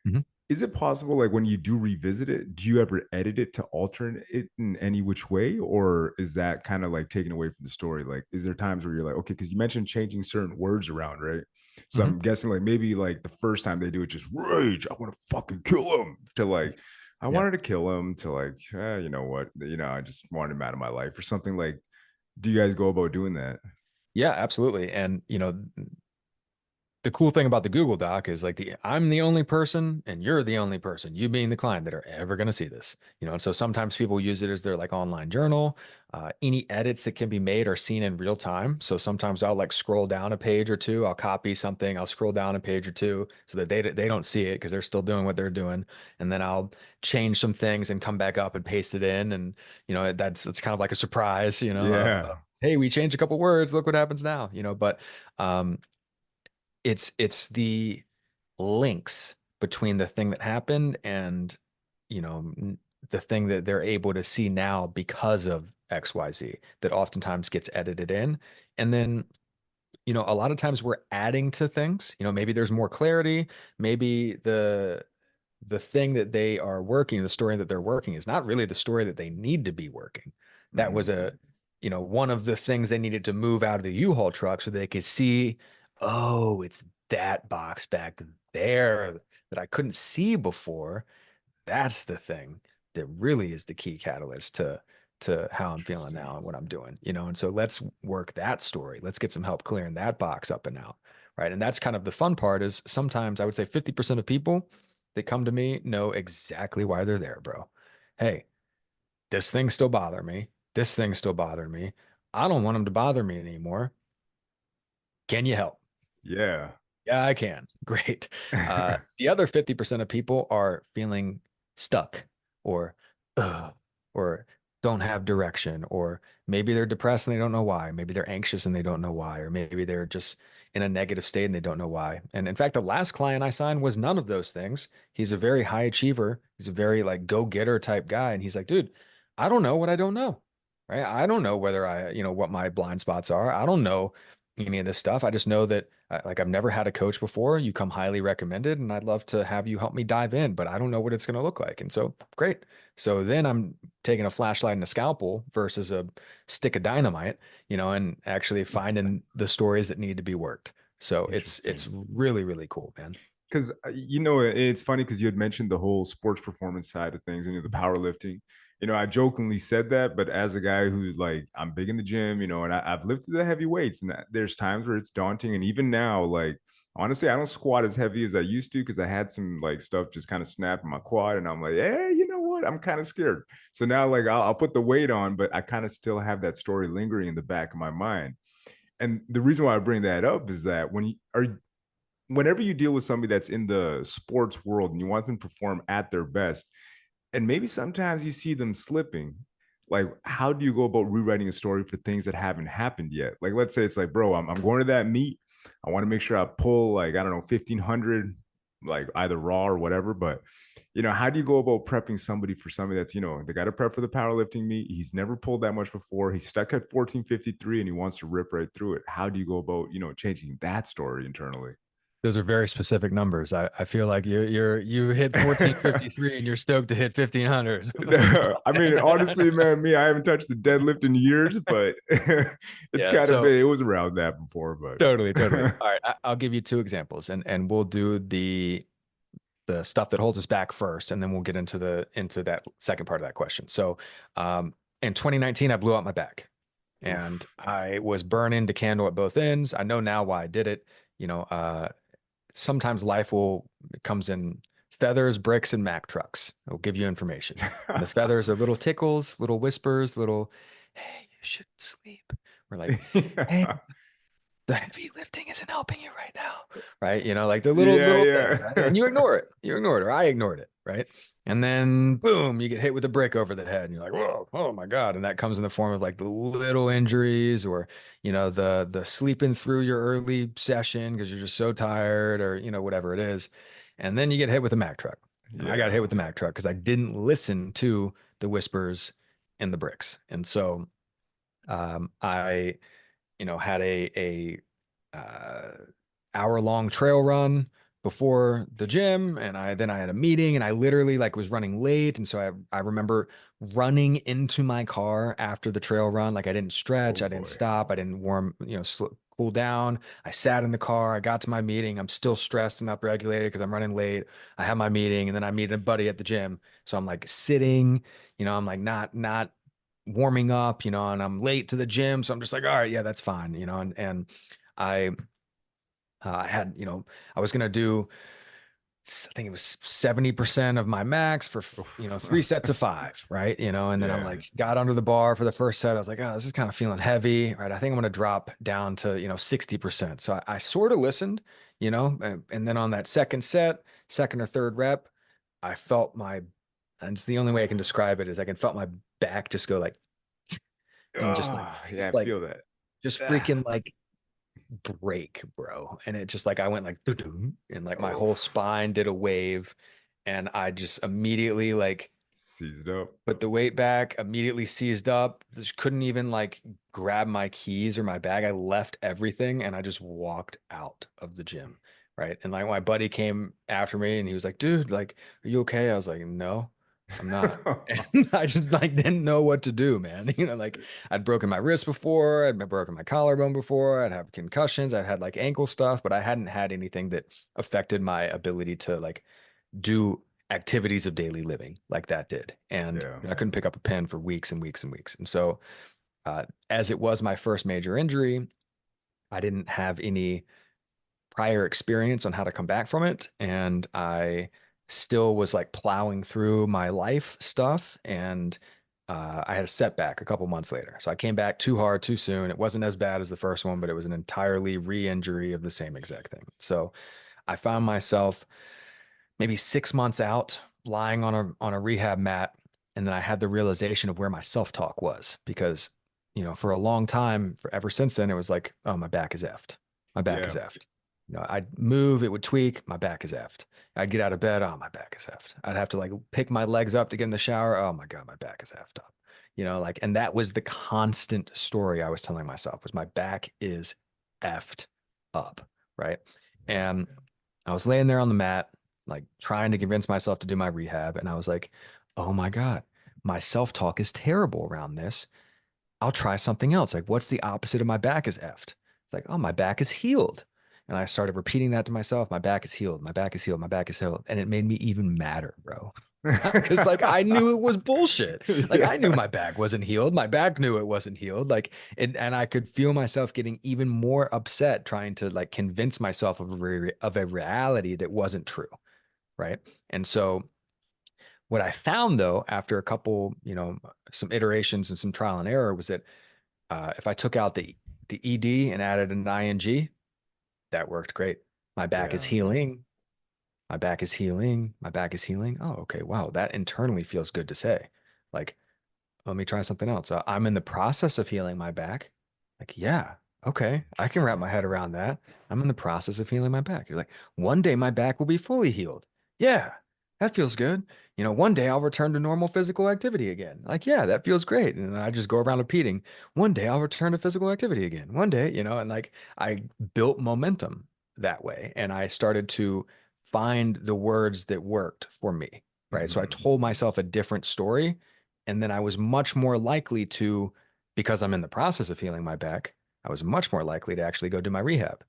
Mhm. Is it possible, like when you do revisit it, do you ever edit it to alter it in any which way, or is that kind of like taken away from the story? Like, is there times where you're like, okay, because you mentioned changing certain words around, right? So Mhm. I'm guessing like maybe like the first time they do it, just rage, I want to fucking kill him, to like, I Yeah. wanted to kill him, to like, you know what, I just wanted him out of my life or something. Like, do you guys go about doing that? Yeah, absolutely. And the cool thing about the Google Doc is like I'm the only person and you're the only person, you being the client, that are ever going to see this. And so sometimes people use it as their like online journal. Any edits that can be made are seen in real time. So sometimes I'll like scroll down a page or two, I'll copy something, I'll scroll down a page or two so that they don't see it because they're still doing what they're doing. And then I'll change some things and come back up and paste it in. And it's kind of like a surprise, of, Yeah. hey, we changed a couple words, look what happens now, but um it's the links between the thing that happened and the thing that they're able to see now because of XYZ that oftentimes gets edited in. And then a lot of times we're adding to things. Maybe there's more clarity, maybe the thing that they are working, the story that they're working, is not really the story that they need to be working. That was Mhm. one of the things they needed to move out of the U-Haul truck so they could see, oh, it's that box back there that I couldn't see before. That's the thing that really is the key catalyst to how I'm feeling Interesting. now and what I'm doing, and so let's work that story. Let's get some help clearing that box up and out. Right. And that's kind of the fun part. Is sometimes I would say 50% of people that come to me know exactly why they're there, bro. Hey, this thing still bother me. This thing still bother me. I don't want them to bother me anymore. Can you help? Yeah. Yeah, I can. Great. The other 50% of people are feeling stuck or ugh, or don't have direction, or maybe they're depressed and they don't know why. Maybe they're anxious and they don't know why, or maybe they're just in a negative state and they don't know why. And in fact, the last client I signed was none of those things. He's a very high achiever. He's a very like go-getter type guy. And he's like, dude, I don't know what I don't know. Right. I don't know whether what my blind spots are. I don't know any of this stuff. I just know that like I've never had a coach before. You come highly recommended, and I'd love to have you help me dive in, but I don't know what it's going to look like. And so, great. So then I'm taking a flashlight and a scalpel versus a stick of dynamite, and actually finding the stories that need to be worked. So it's Interesting. really really cool, man. Because it's funny because you had mentioned the whole sports performance side of things and the powerlifting. I jokingly said that, but as a guy who like I'm big in the gym, and I've lifted the heavy weights, and there's times where it's daunting. And even now, like honestly, I don't squat as heavy as I used to because I had some like stuff just kind of snap in my quad, and I'm like, hey, you know what? I'm kind of scared. So now, like, I'll put the weight on, but I kind of still have that story lingering in the back of my mind. And the reason why I bring that up is that whenever you deal with somebody that's in the sports world and you want them to perform at their best, and maybe sometimes you see them slipping, like, how do you go about rewriting a story for things that haven't happened yet? Like, let's say it's like, bro, I'm going to that meet. I want to make sure I pull like, I don't know, 1500, like either raw or whatever. But, how do you go about prepping somebody for something that's, they got to prep for the powerlifting meet. He's never pulled that much before. He's stuck at 1453 and he wants to rip right through it. How do you go about, changing that story internally? Those are very specific numbers. I feel like you hit 1453 and you're stoked to hit 1500. I mean, honestly, man, I haven't touched the deadlift in years, but it's Yeah, kind of so it was around that before, but totally. All right, I'll give you two examples, and we'll do the stuff that holds us back first, and then we'll get into that second part of that question. So, in 2019, I blew out my back, and oof. I was burning the candle at both ends. I know now why I did it. You know, sometimes life comes in feathers, bricks, and Mack trucks. It'll give you information. And the feathers are little tickles, little whispers, little, hey, you should sleep. We're like, hey, Yeah. the heavy lifting isn't helping you right now, right? Like the Yeah, little things, right? yeah. And you ignore it. You ignore it, or I ignored it, right? And then boom, you get hit with a brick over the head, and you're like, whoa, oh my God. And that comes in the form of like the little injuries, or the sleeping through your early session because you're just so tired, or whatever it is. And then you get hit with a Mack truck. And I got hit Yeah. with the Mack truck because I didn't listen to the whispers and the bricks. And so I had a uh, hour long trail run before the gym, and I had a meeting, and I literally like was running late, and so I remember running into my car after the trail run. Like I didn't stretch, Oh I didn't boy. stop, I didn't warm, cool down. I sat in the car, I got to my meeting. I'm still stressed and upregulated because I'm running late. I have my meeting, and then I meet a buddy at the gym, so I'm like sitting, I'm like not warming up, and I'm late to the gym. So I'm just like, all right, yeah, that's fine, and I had, I was gonna do, I think it was 70% of my max for, Oof. 3 sets of 5, right? And then I'm Yeah. like, got under the bar for the first set. I was like, oh, this is kind of feeling heavy, right? I think I'm gonna drop down to, 60%. So I sort of listened, and then on that second set, second or third rep, I felt and it's the only way I can describe it is I can felt my back just go like, and just like, Oh, yeah, just I like, feel that. just Ah. freaking like break, bro. And it just like I went like doo-doo, and like my Oh, whole spine did a wave, and I just immediately like seized up. put the weight back, immediately seized up. Just couldn't even like grab my keys or my bag. I left everything and I just walked out of the gym. Right. And like my buddy came after me and he was like, dude, like, are you okay? I was like, no, I'm not. And I just like didn't know what to do, man. Like I'd broken my wrist before, I'd broken my collarbone before, I'd have concussions, I'd had like ankle stuff, but I hadn't had anything that affected my ability to like do activities of daily living like that did. And Yeah. I couldn't pick up a pen for weeks and weeks and weeks. And so, as it was my first major injury, I didn't have any prior experience on how to come back from it. And I still was like plowing through my life stuff. And I had a setback a couple months later. So I came back too hard, too soon. It wasn't as bad as the first one, but it was an entirely re injury of the same exact thing. So I found myself maybe 6 months out, lying on a rehab mat, and then I had the realization of where my self-talk was because, for a long time, ever since then, it was like, oh, my back is effed. My back is Yeah. effed. I'd move, it would tweak, my back is effed. I'd get out of bed, oh, my back is effed. I'd have to like pick my legs up to get in the shower, oh my God, my back is effed up. Like, and that was the constant story I was telling myself was my back is effed up, right? Yeah. And I was laying there on the mat, like trying to convince myself to do my rehab. And I was like, oh my God, my self talk is terrible around this. I'll try something else. Like, what's the opposite of my back is effed? It's like, oh, my back is healed. And I started repeating that to myself. My back is healed. My back is healed. My back is healed. And it made me even madder, bro. Because like I knew it was bullshit. Like I knew Yeah. my back wasn't healed. My back knew it wasn't healed. Like and I could feel myself getting even more upset trying to like convince myself of a reality that wasn't true. Right. And so what I found though, after a couple, some iterations and some trial and error, was that if I took out the ed and added an ing, that worked great. My back is Yeah. healing. My back is healing. My back is healing. Oh, okay. Wow. That internally feels good to say. Like, let me try something else. I'm in the process of healing my back. Like, yeah, okay, I can wrap my head around that. I'm in the process of healing my back. You're like, one day my back will be fully healed. Yeah, that feels good. One day I'll return to normal physical activity again. Like, yeah, that feels great. And then I just go around repeating, one day I'll return to physical activity again. One day, and like I built momentum that way. And I started to find the words that worked for me. Right. So I Mhm. told myself a different story. And then I was much more likely to, because I'm in the process of healing my back, I was much more likely to actually go do my rehab.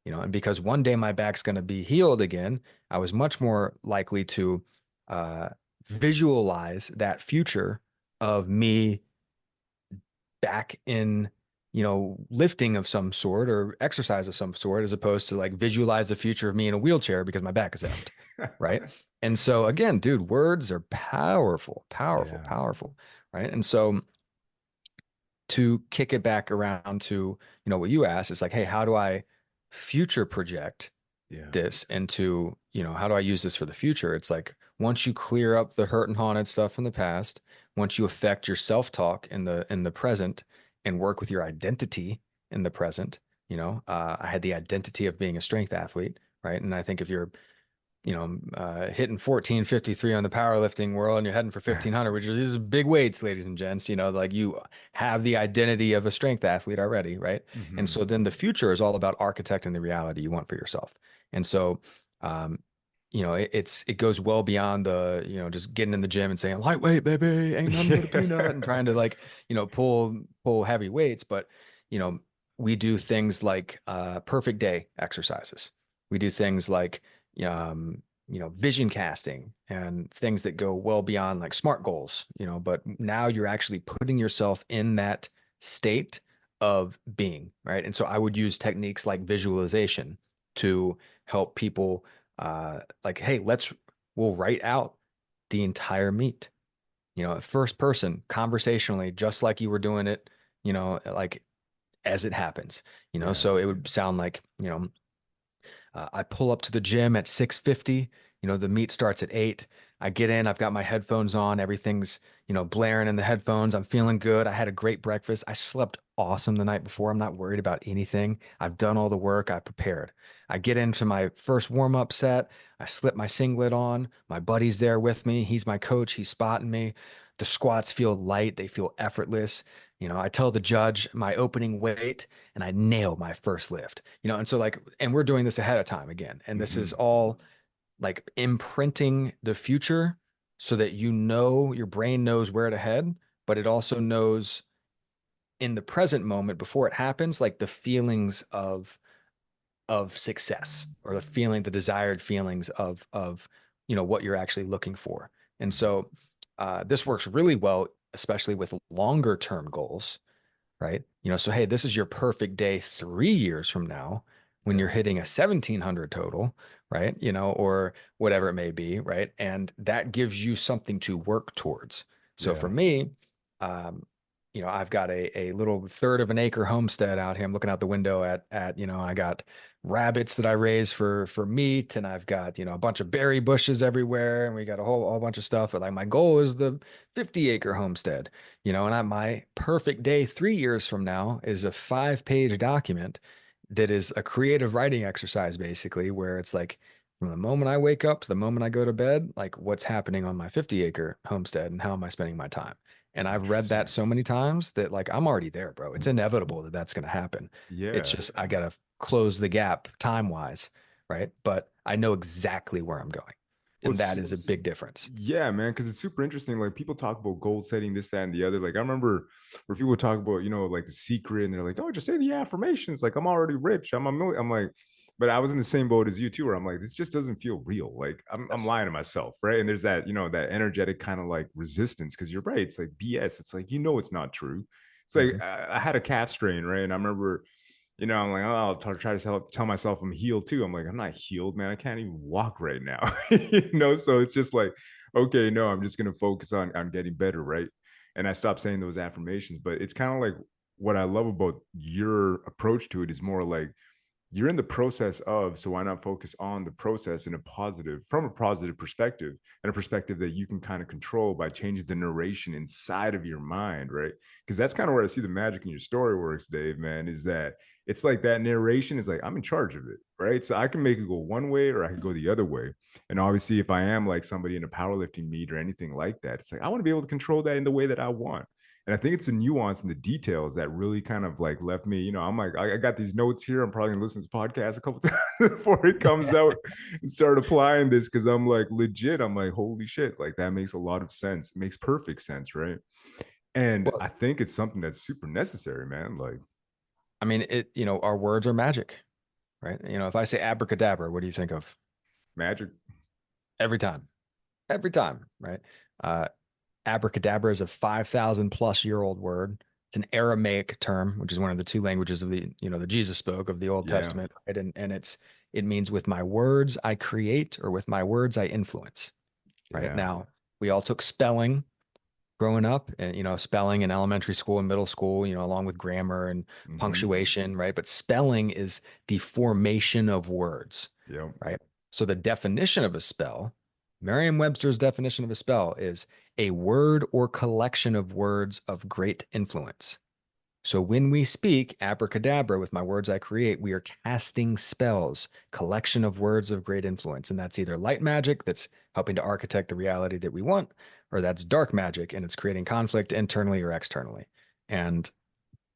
And because one day my back's going to be healed again, I was much more likely to uh, visualize that future of me back in, lifting of some sort or exercise of some sort, as opposed to like visualize the future of me in a wheelchair because my back is effed. Right. And so again, dude, words are powerful, powerful, Yeah. powerful. Right. And so to kick it back around to, what you asked is like, hey, how do I future project Yeah. this into, how do I use this for the future? It's like once you clear up the hurt and haunted stuff from the past, once you affect your self-talk in the present and work with your identity in the present, I had the identity of being a strength athlete, right? And I think if you're hitting 1453 on the powerlifting world and you're heading for 1500, which is these are big weights, ladies and gents, like you have the identity of a strength athlete already, right? And Hmm. so then the future is all about architecting the reality you want for yourself. And so, um, it goes well beyond the, just getting in the gym and saying lightweight, baby, ain't nothing but a peanut and trying to like, pull heavy weights. But, you know, we do things like perfect day exercises. We do things like, vision casting and things that go well beyond like SMART goals, but now you're actually putting yourself in that state of being, right? And so I would use techniques like visualization to help people like, hey, we'll write out the entire meet, first person conversationally, just like you were doing it, like as it happens, Yeah. so it would sound like, I pull up to the gym at 6:50. The meet starts at 8. I get in, I've got my headphones on, everything's, blaring in the headphones. I'm feeling good. I had a great breakfast. I slept awesome the night before. I'm not worried about anything. I've done all the work. I prepared. I get into my first warm-up set. I slip my singlet on. My buddy's there with me. He's my coach. He's spotting me. The squats feel light. They feel effortless. I tell the judge my opening weight and I nail my first lift, and so like, and we're doing this ahead of time again. And this is Hmm. all like imprinting the future so that, your brain knows where to head, but it also knows in the present moment before it happens, like the feelings of success or the desired feelings of, what you're actually looking for. And so this works really well, especially with longer term goals, right? So hey, this is your perfect day 3 years from now when you're Yeah. hitting a 1700 total, right? Or whatever it may be, right? And that gives you something to work towards. So for Yeah. me, um, I've got a little third of an acre homestead out here. I'm looking out the window at, I got rabbits that I raise for meat, and I've got, a bunch of berry bushes everywhere, and we got a whole bunch of stuff. But like my goal is the 50-acre homestead, and my perfect day 3 years from now is a 5-page document that is a creative writing exercise, basically, where it's like from the moment I wake up to the moment I go to bed, like what's happening on my 50-acre homestead and how am I spending my time? And I've read that Interesting. so many times that like I'm already there, bro. It's inevitable that that's going to happen. It's Yeah. just I got to close the gap time wise, right? But I know exactly where I'm going. Well, And that is a big difference. yeah, man, because it's super interesting. Like people talk about goal setting, this, that, and the other. Like I remember where people talk about, like the secret, and they're like, "Oh, just say the affirmations." Like I'm already rich. I'm a million. I'm like, but I was in the same boat as you too, where I'm like, this just doesn't feel real. Like I'm Yes. lying to myself, right? And there's that, that energetic kind of like resistance because you're right. It's like BS. It's like it's not true. It's like Mhm. I had a calf strain, right? And I remember I'm like, oh, I'll try to tell myself I'm healed too. I'm like, I'm not healed, man. I can't even walk right now. So it's just like, okay, no, I'm just gonna focus on getting better, right? And I stopped saying those affirmations. But it's kind of like what I love about your approach to it is more like you're in the process of, so why not focus on the process in a positive, from a positive perspective, and a perspective that you can kind of control by changing the narration inside of your mind, right? Because that's kind of where I see the magic in your story works, Dave, man, is that it's like that narration is like, I'm in charge of it, right? So I can make it go one way or I can go the other way. And obviously, if I am like somebody in a powerlifting meet or anything like that, it's like, I want to be able to control that in the way that I want. And I think it's the nuance and the details that really kind of like left me, I'm like, I got these notes here. I'm probably gonna listen to this podcast a couple times before it comes out and start applying this because I'm like legit. I'm like, holy shit, like that makes a lot of sense. It makes perfect sense, right? And Well, I think it's something that's super necessary, man. Like I mean, our words are magic, right? If I say abracadabra, what do you think of? magic. Every time, right? Uh, Abracadabra is a 5,000 plus year old word. It's an Aramaic term, which is one of the two languages of that Jesus spoke of the Old Yeah. Testament, right? And it means with my words I create, or with my words I influence, right? Yeah. Now, we all took spelling growing up, and spelling in elementary school and middle school, along with grammar and Hmm. punctuation, right? But spelling is the formation of words, Yep. right? So the definition of a spell, Merriam-Webster's definition of a spell is a word or collection of words of great influence. So when we speak abracadabra, with my words I create, we are casting spells, collection of words of great influence. And that's either light magic that's helping to architect the reality that we want, or that's dark magic and it's creating conflict internally or externally. And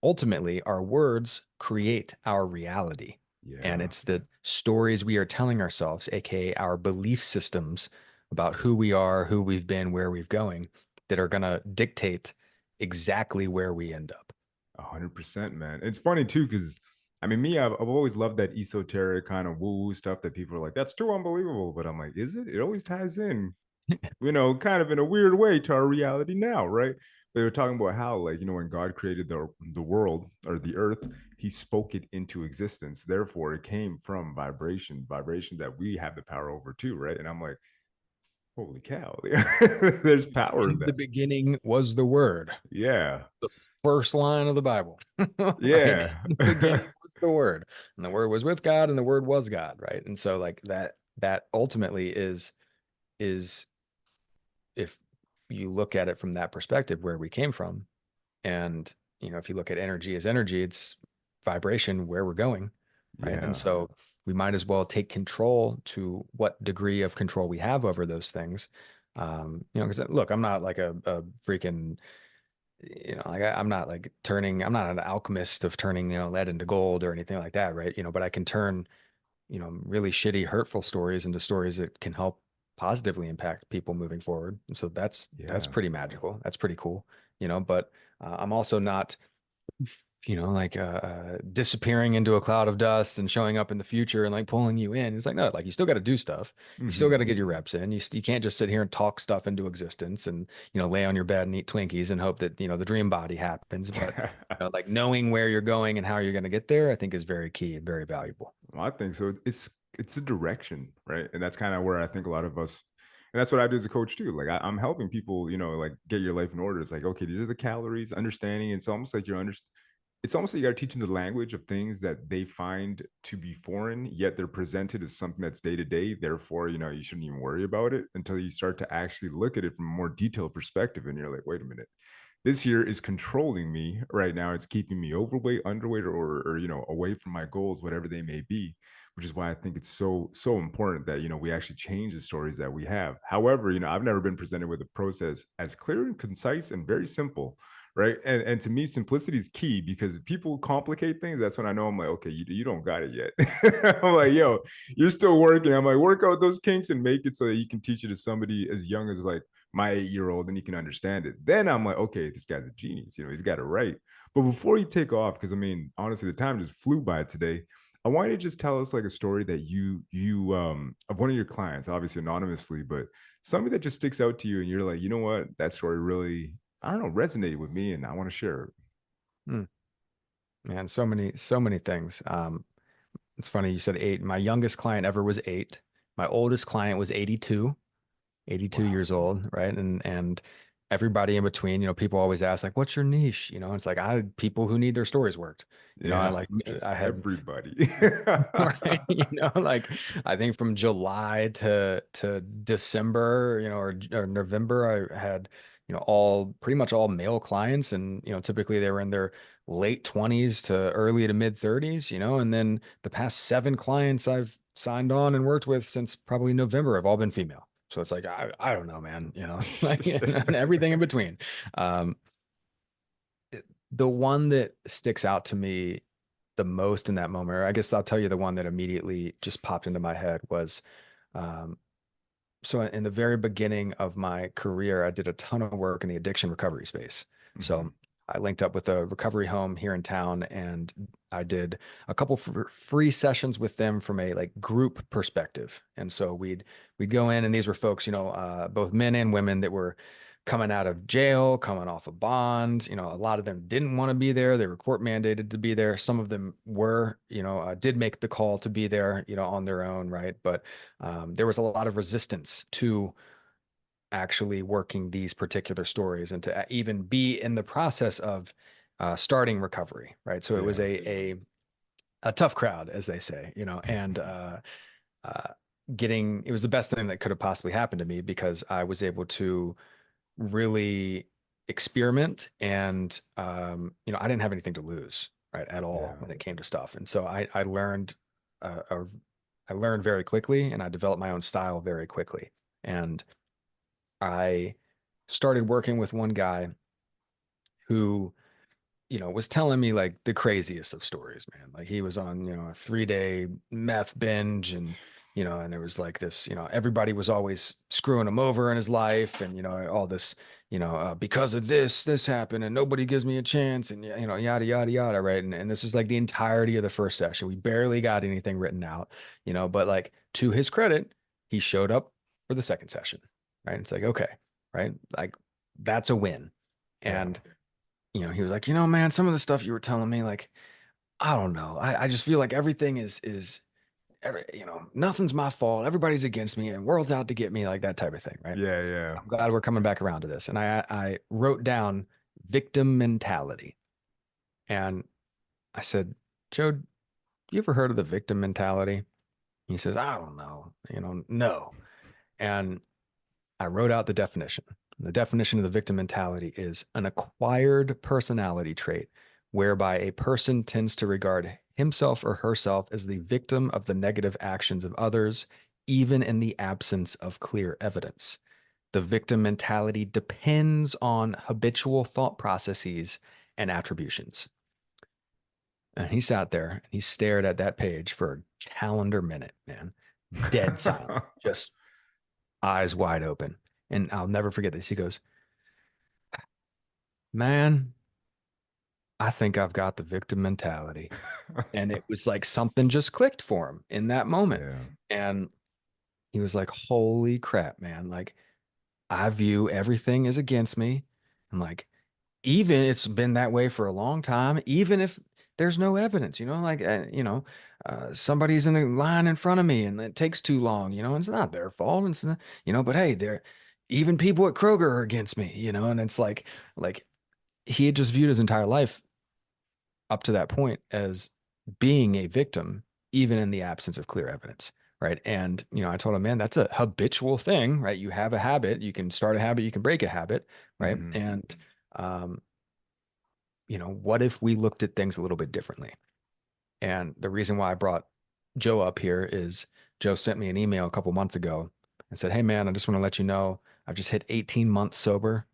ultimately, our words create our reality. And Yeah. it's the stories we are telling ourselves, aka our belief systems about who we are, who we've been, where we've going, that are going to dictate exactly where we end up. 100%, man. It's funny too, because I mean, me, I've always loved that esoteric kind of woo-woo stuff that people are like, that's too unbelievable. But I'm like, is it? It always ties in, kind of in a weird way to our reality now, right? They were talking about how, like, when God created the world or the earth, he spoke it into existence. Therefore, it came from vibration that we have the power over too, right? And I'm like, holy cow, there's power in In the that. beginning was the word, Yeah. the first line of the Bible, right? In Yeah. the beginning was the word, and the word was with God, and the word was God, right? And so like that ultimately is if you look at it from that perspective, where we came from. And if you look at energy as energy, it's vibration, where we're going, right? And Yeah. so we might as well take control, to what degree of control we have over those things. Because look, I'm not like a freaking, like I'm not an alchemist of turning, lead into gold or anything like that, right? But I can turn, really shitty, hurtful stories into stories that can help positively impact people moving forward. And so that's Yeah. pretty magical. That's pretty cool, but I'm also not, disappearing into a cloud of dust and showing up in the future and like pulling you in. It's like, no, like you still got to do stuff. You still got Hmm. to get your reps in. You can't just sit here and talk stuff into existence and, lay on your bed and eat Twinkies and hope that, the dream body happens. But, like knowing where you're going and how you're going to get there, I think is very key and very valuable. Well, I think so. It's a direction, right? And that's kind of where I think a lot of us, and that's what I do as a coach too. Like I'm helping people, like get your life in order. It's like, okay, these are the calories, understanding. It's almost like it's almost like you got to teach them the language of things that they find to be foreign, yet they're presented as something that's day to day. Therefore, you shouldn't even worry about it until you start to actually look at it from a more detailed perspective. And you're like, wait a minute, this here is controlling me right now. It's keeping me overweight, underweight, or away from my goals, whatever they may be. Which is why I think it's so important that we actually change the stories that we have. However, I've never been presented with a process as clear and concise and very simple, right? And to me, simplicity is key because if people complicate things, that's when I know I'm like, okay, you don't got it yet. I'm like, yo, you're still working. I'm like, work out those kinks and make it so that you can teach it to somebody as young as like my 8-year-old and he can understand it. Then I'm like, okay, this guy's a genius. He's got it right. But before you take off, because I mean, honestly, the time just flew by today. I want you to just tell us like a story that you of one of your clients, obviously anonymously, but somebody that just sticks out to you and you're like, you know what, that story really, I don't know, resonated with me and I want to share it. Hmm. Man, so many things. It's funny you said eight. My youngest client ever was eight. My oldest client was 82 Wow. years old, right? And everybody in between. People always ask like, what's your niche? It's like people who need their stories worked. I Yeah, like just I had everybody. right, like I think from July to December, or November, I had, all pretty much all male clients, and typically they were in their late 20s to early to mid 30s, and then the past 7 clients I've signed on and worked with since probably November have all been female. So it's like I don't know, man, like and everything in between. Um, the one that sticks out to me the most in that moment, or I guess I'll tell you the one that immediately just popped into my head was, um, so in the very beginning of my career, I did a ton of work in the addiction recovery space. So Mhm. I linked up with a recovery home here in town, and I did a couple free sessions with them from a like group perspective. And so we'd go in, and these were folks, both men and women that were coming out of jail, coming off a bond. A lot of them didn't want to be there. They were court mandated to be there. Some of them were, did make the call to be there, on their own, right? But there was a lot of resistance to actually working these particular stories and to even be in the process of starting recovery, right? So it was Yeah. a tough crowd, as they say, and uh, it was the best thing that could have possibly happened to me because I was able to really experiment and I didn't have anything to lose, right, at all Yeah. when it came to stuff. And so I learned uh, uh, I learned very quickly, and I developed my own style very quickly. And I started working with one guy who, was telling me like the craziest of stories, man. Like he was on, a 3-day meth binge, and there was like this, everybody was always screwing him over in his life, and, all this, because of this happened and nobody gives me a chance, and, yada, yada, yada. Right. And this was like the entirety of the first session. We barely got anything written out, but like to his credit, he showed up for the second session. Right. It's like, okay. Right. Like that's a win. Yeah. And he was like, man, some of the stuff you were telling me, like, I don't know. I just feel like everything nothing's my fault. Everybody's against me and world's out to get me, like that type of thing. Right. Yeah. Yeah. I'm glad we're coming back around to this. And I wrote down victim mentality. And I said, Joe, you ever heard of the victim mentality? He says, I don't know, no. And I wrote out the definition. The definition of the victim mentality is an acquired personality trait whereby a person tends to regard himself or herself as the victim of the negative actions of others, even in the absence of clear evidence. The victim mentality depends on habitual thought processes and attributions. And he sat there and he stared at that page for a calendar minute, man, dead silent, just eyes wide open. And I'll never forget this. He goes, man, I think I've got the victim mentality. And it was like something just clicked for him in that moment. Yeah. And he was like, holy crap, man. Like, I view everything as against me. And like, even it's been that way for a long time, even if there's no evidence, like, somebody's in the line in front of me and it takes too long, it's not their fault. It's not, but hey, even people at Kroger are against me, and it's like he had just viewed his entire life up to that point as being a victim, even in the absence of clear evidence. Right. And, I told him, man, that's a habitual thing, right? You have a habit, you can start a habit, you can break a habit. Right. Hmm. And, um, what if we looked at things a little bit differently? And the reason why I brought Joe up here is Joe sent me an email a couple months ago and said, hey, man, I just want to let you know I've just hit 18 months sober.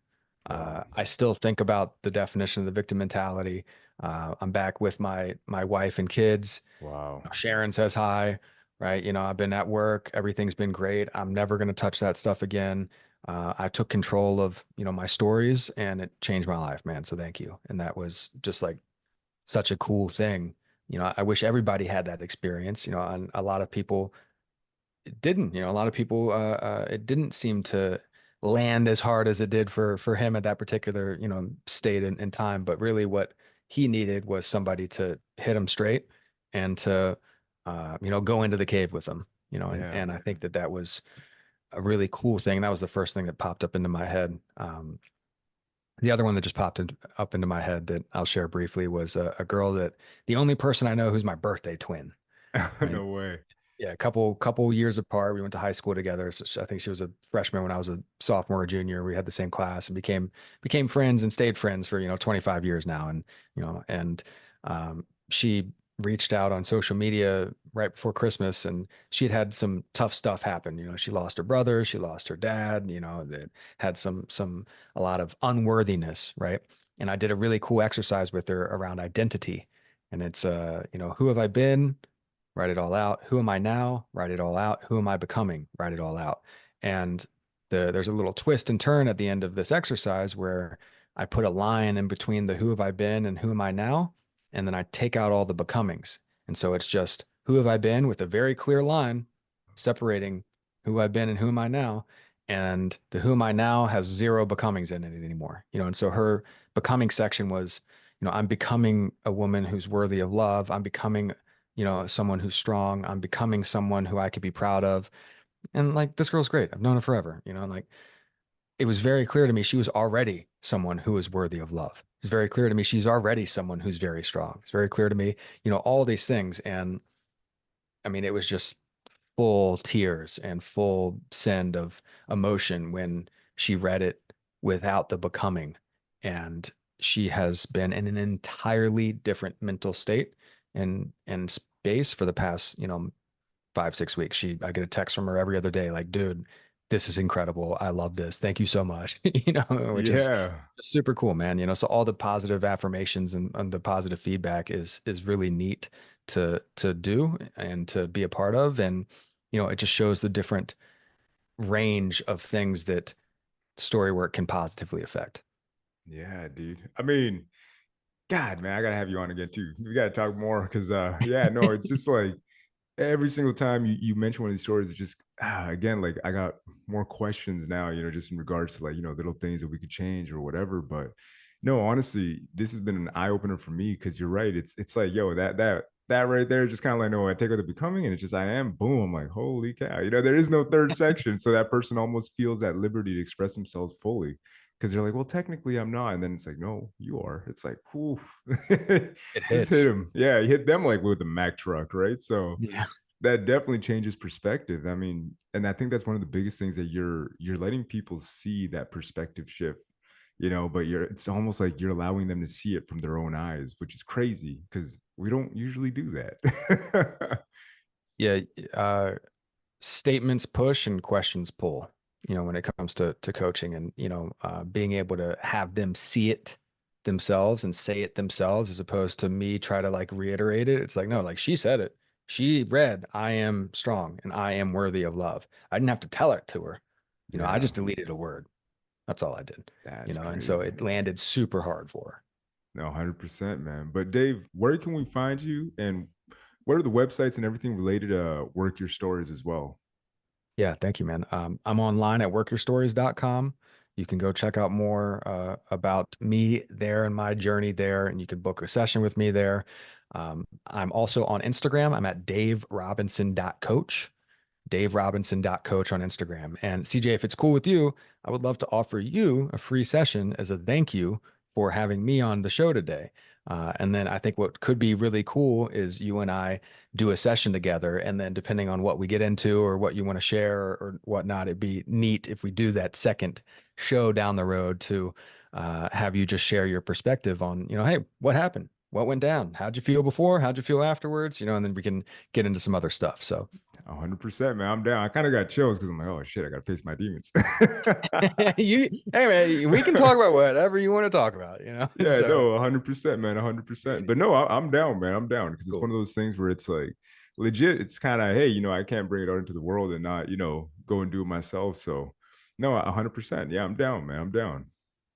Wow. I still think about the definition of the victim mentality. I'm back with my wife and kids. Wow. Sharon says hi, right? I've been at work. Everything's been great. I'm never going to touch that stuff again. I took control of, my stories, and it changed my life, man. So thank you. And that was just like such a cool thing. I wish everybody had that experience, and a lot of people didn't, a lot of people, it didn't seem to land as hard as it did for him at that particular, state and time. But really what he needed was somebody to hit him straight and to, go into the cave with him, Yeah. and I think that was a really cool thing. That was the first thing that popped up into my head. The other one that just up into my head that I'll share briefly was a girl that the only person I know who's my birthday twin. Right? No way. Yeah, a couple years apart. We went to high school together. So I think she was a freshman when I was a sophomore or junior. We had the same class and became friends and stayed friends for 25 years now. And she reached out on social media right before Christmas, and she had some tough stuff happen. She lost her brother, she lost her dad. That had a lot of unworthiness, right? And I did a really cool exercise with her around identity, and it's who have I been? Write it all out. Who am I now? Write it all out. Who am I becoming? Write it all out. And there's a little twist and turn at the end of this exercise where I put a line in between the who have I been and who am I now? And then I take out all the becomings. And so it's just who have I been with a very clear line separating who I've been and who am I now. And the who am I now has zero becomings in it anymore. And so her becoming section was, I'm becoming a woman who's worthy of love. I'm becoming someone who's strong. I'm becoming someone who I could be proud of. And like, this girl's great. I've known her forever, and like, it was very clear to me she was already someone who is worthy of love. It's very clear to me she's already someone who's very strong. It's very clear to me, all these things. And I mean, it was just full tears and full send of emotion when she read it without the becoming. And she has been in an entirely different mental state and space for the past, 5, 6 weeks. I get a text from her every other day, like, dude, this is incredible. I love this. Thank you so much. Which is Yeah. super cool, man. So all the positive affirmations and the positive feedback is really neat to do and to be a part of. And, it just shows the different range of things that story work can positively affect. Yeah, dude. I mean, God, man, I gotta have you on again too. We gotta talk more because yeah, no, it's just like every single time you mention one of these stories, it's just again, like I got more questions now, just in regards to like, little things that we could change or whatever. But no, honestly, this has been an eye opener for me because you're right. It's like, yo, that right there, just kind of like, no, I take out the becoming, and it's just I am, boom. I'm like, holy cow, there is no third section. So that person almost feels that liberty to express themselves fully. Because they're like, well, technically I'm not. And then it's like, no, you are. It's like, whew. It Just hit hits. him. Yeah, you hit them like with a Mack truck, right? So Yeah. that definitely changes perspective. I mean, and I think that's one of the biggest things that you're letting people see that perspective shift, but it's almost like you're allowing them to see it from their own eyes, which is crazy because we don't usually do that. Yeah. Statements push and questions pull, when it comes to coaching and, being able to have them see it themselves and say it themselves as opposed to me try to like reiterate it. It's like, no, like she said it. She read, I am strong and I am worthy of love. I didn't have to tell it to her. I Yeah, just deleted a word. That's all I did, that's and so crazy. it landed super hard for her. No, 100%, man. But Dave, where can we find you, and what are the websites and everything related to Work Your Stories as well? Yeah, thank you, man. I'm online at workyourstories.com. You can go check out more about me there and my journey there, and you can book a session with me there. I'm also on Instagram. I'm at daverobinson.coach, daverobinson.coach on Instagram. And CJ, if it's cool with you, I would love to offer you a free session as a thank you for having me on the show today. And then I think what could be really cool is you and I do a session together. And then depending on what we get into or what you want to share or whatnot, it'd be neat if we do that second show down the road to have you just share your perspective on, hey, what happened? What went down? How'd you feel before? How'd you feel afterwards? And then we can get into some other stuff. So 100%, man. I'm down. I kind of got chills because I'm like, oh shit, I got to face my demons. hey man, we can talk about whatever you want to talk about, Yeah, So no, 100%, man, 100%. But no, I'm down, man. I'm down because it's cool. one of those things where it's like legit. It's kind of, hey, I can't bring it out into the world and not, go and do it myself. So, no, 100%. Yeah, I'm down, man. I'm down.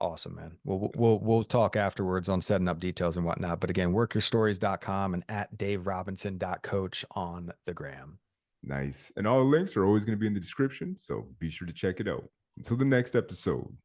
Awesome, man. We'll talk afterwards on setting up details and whatnot. But again, workyourstories.com and at daverobinson.coach on the gram. Nice. And all the links are always going to be in the description. So be sure to check it out. Until the next episode.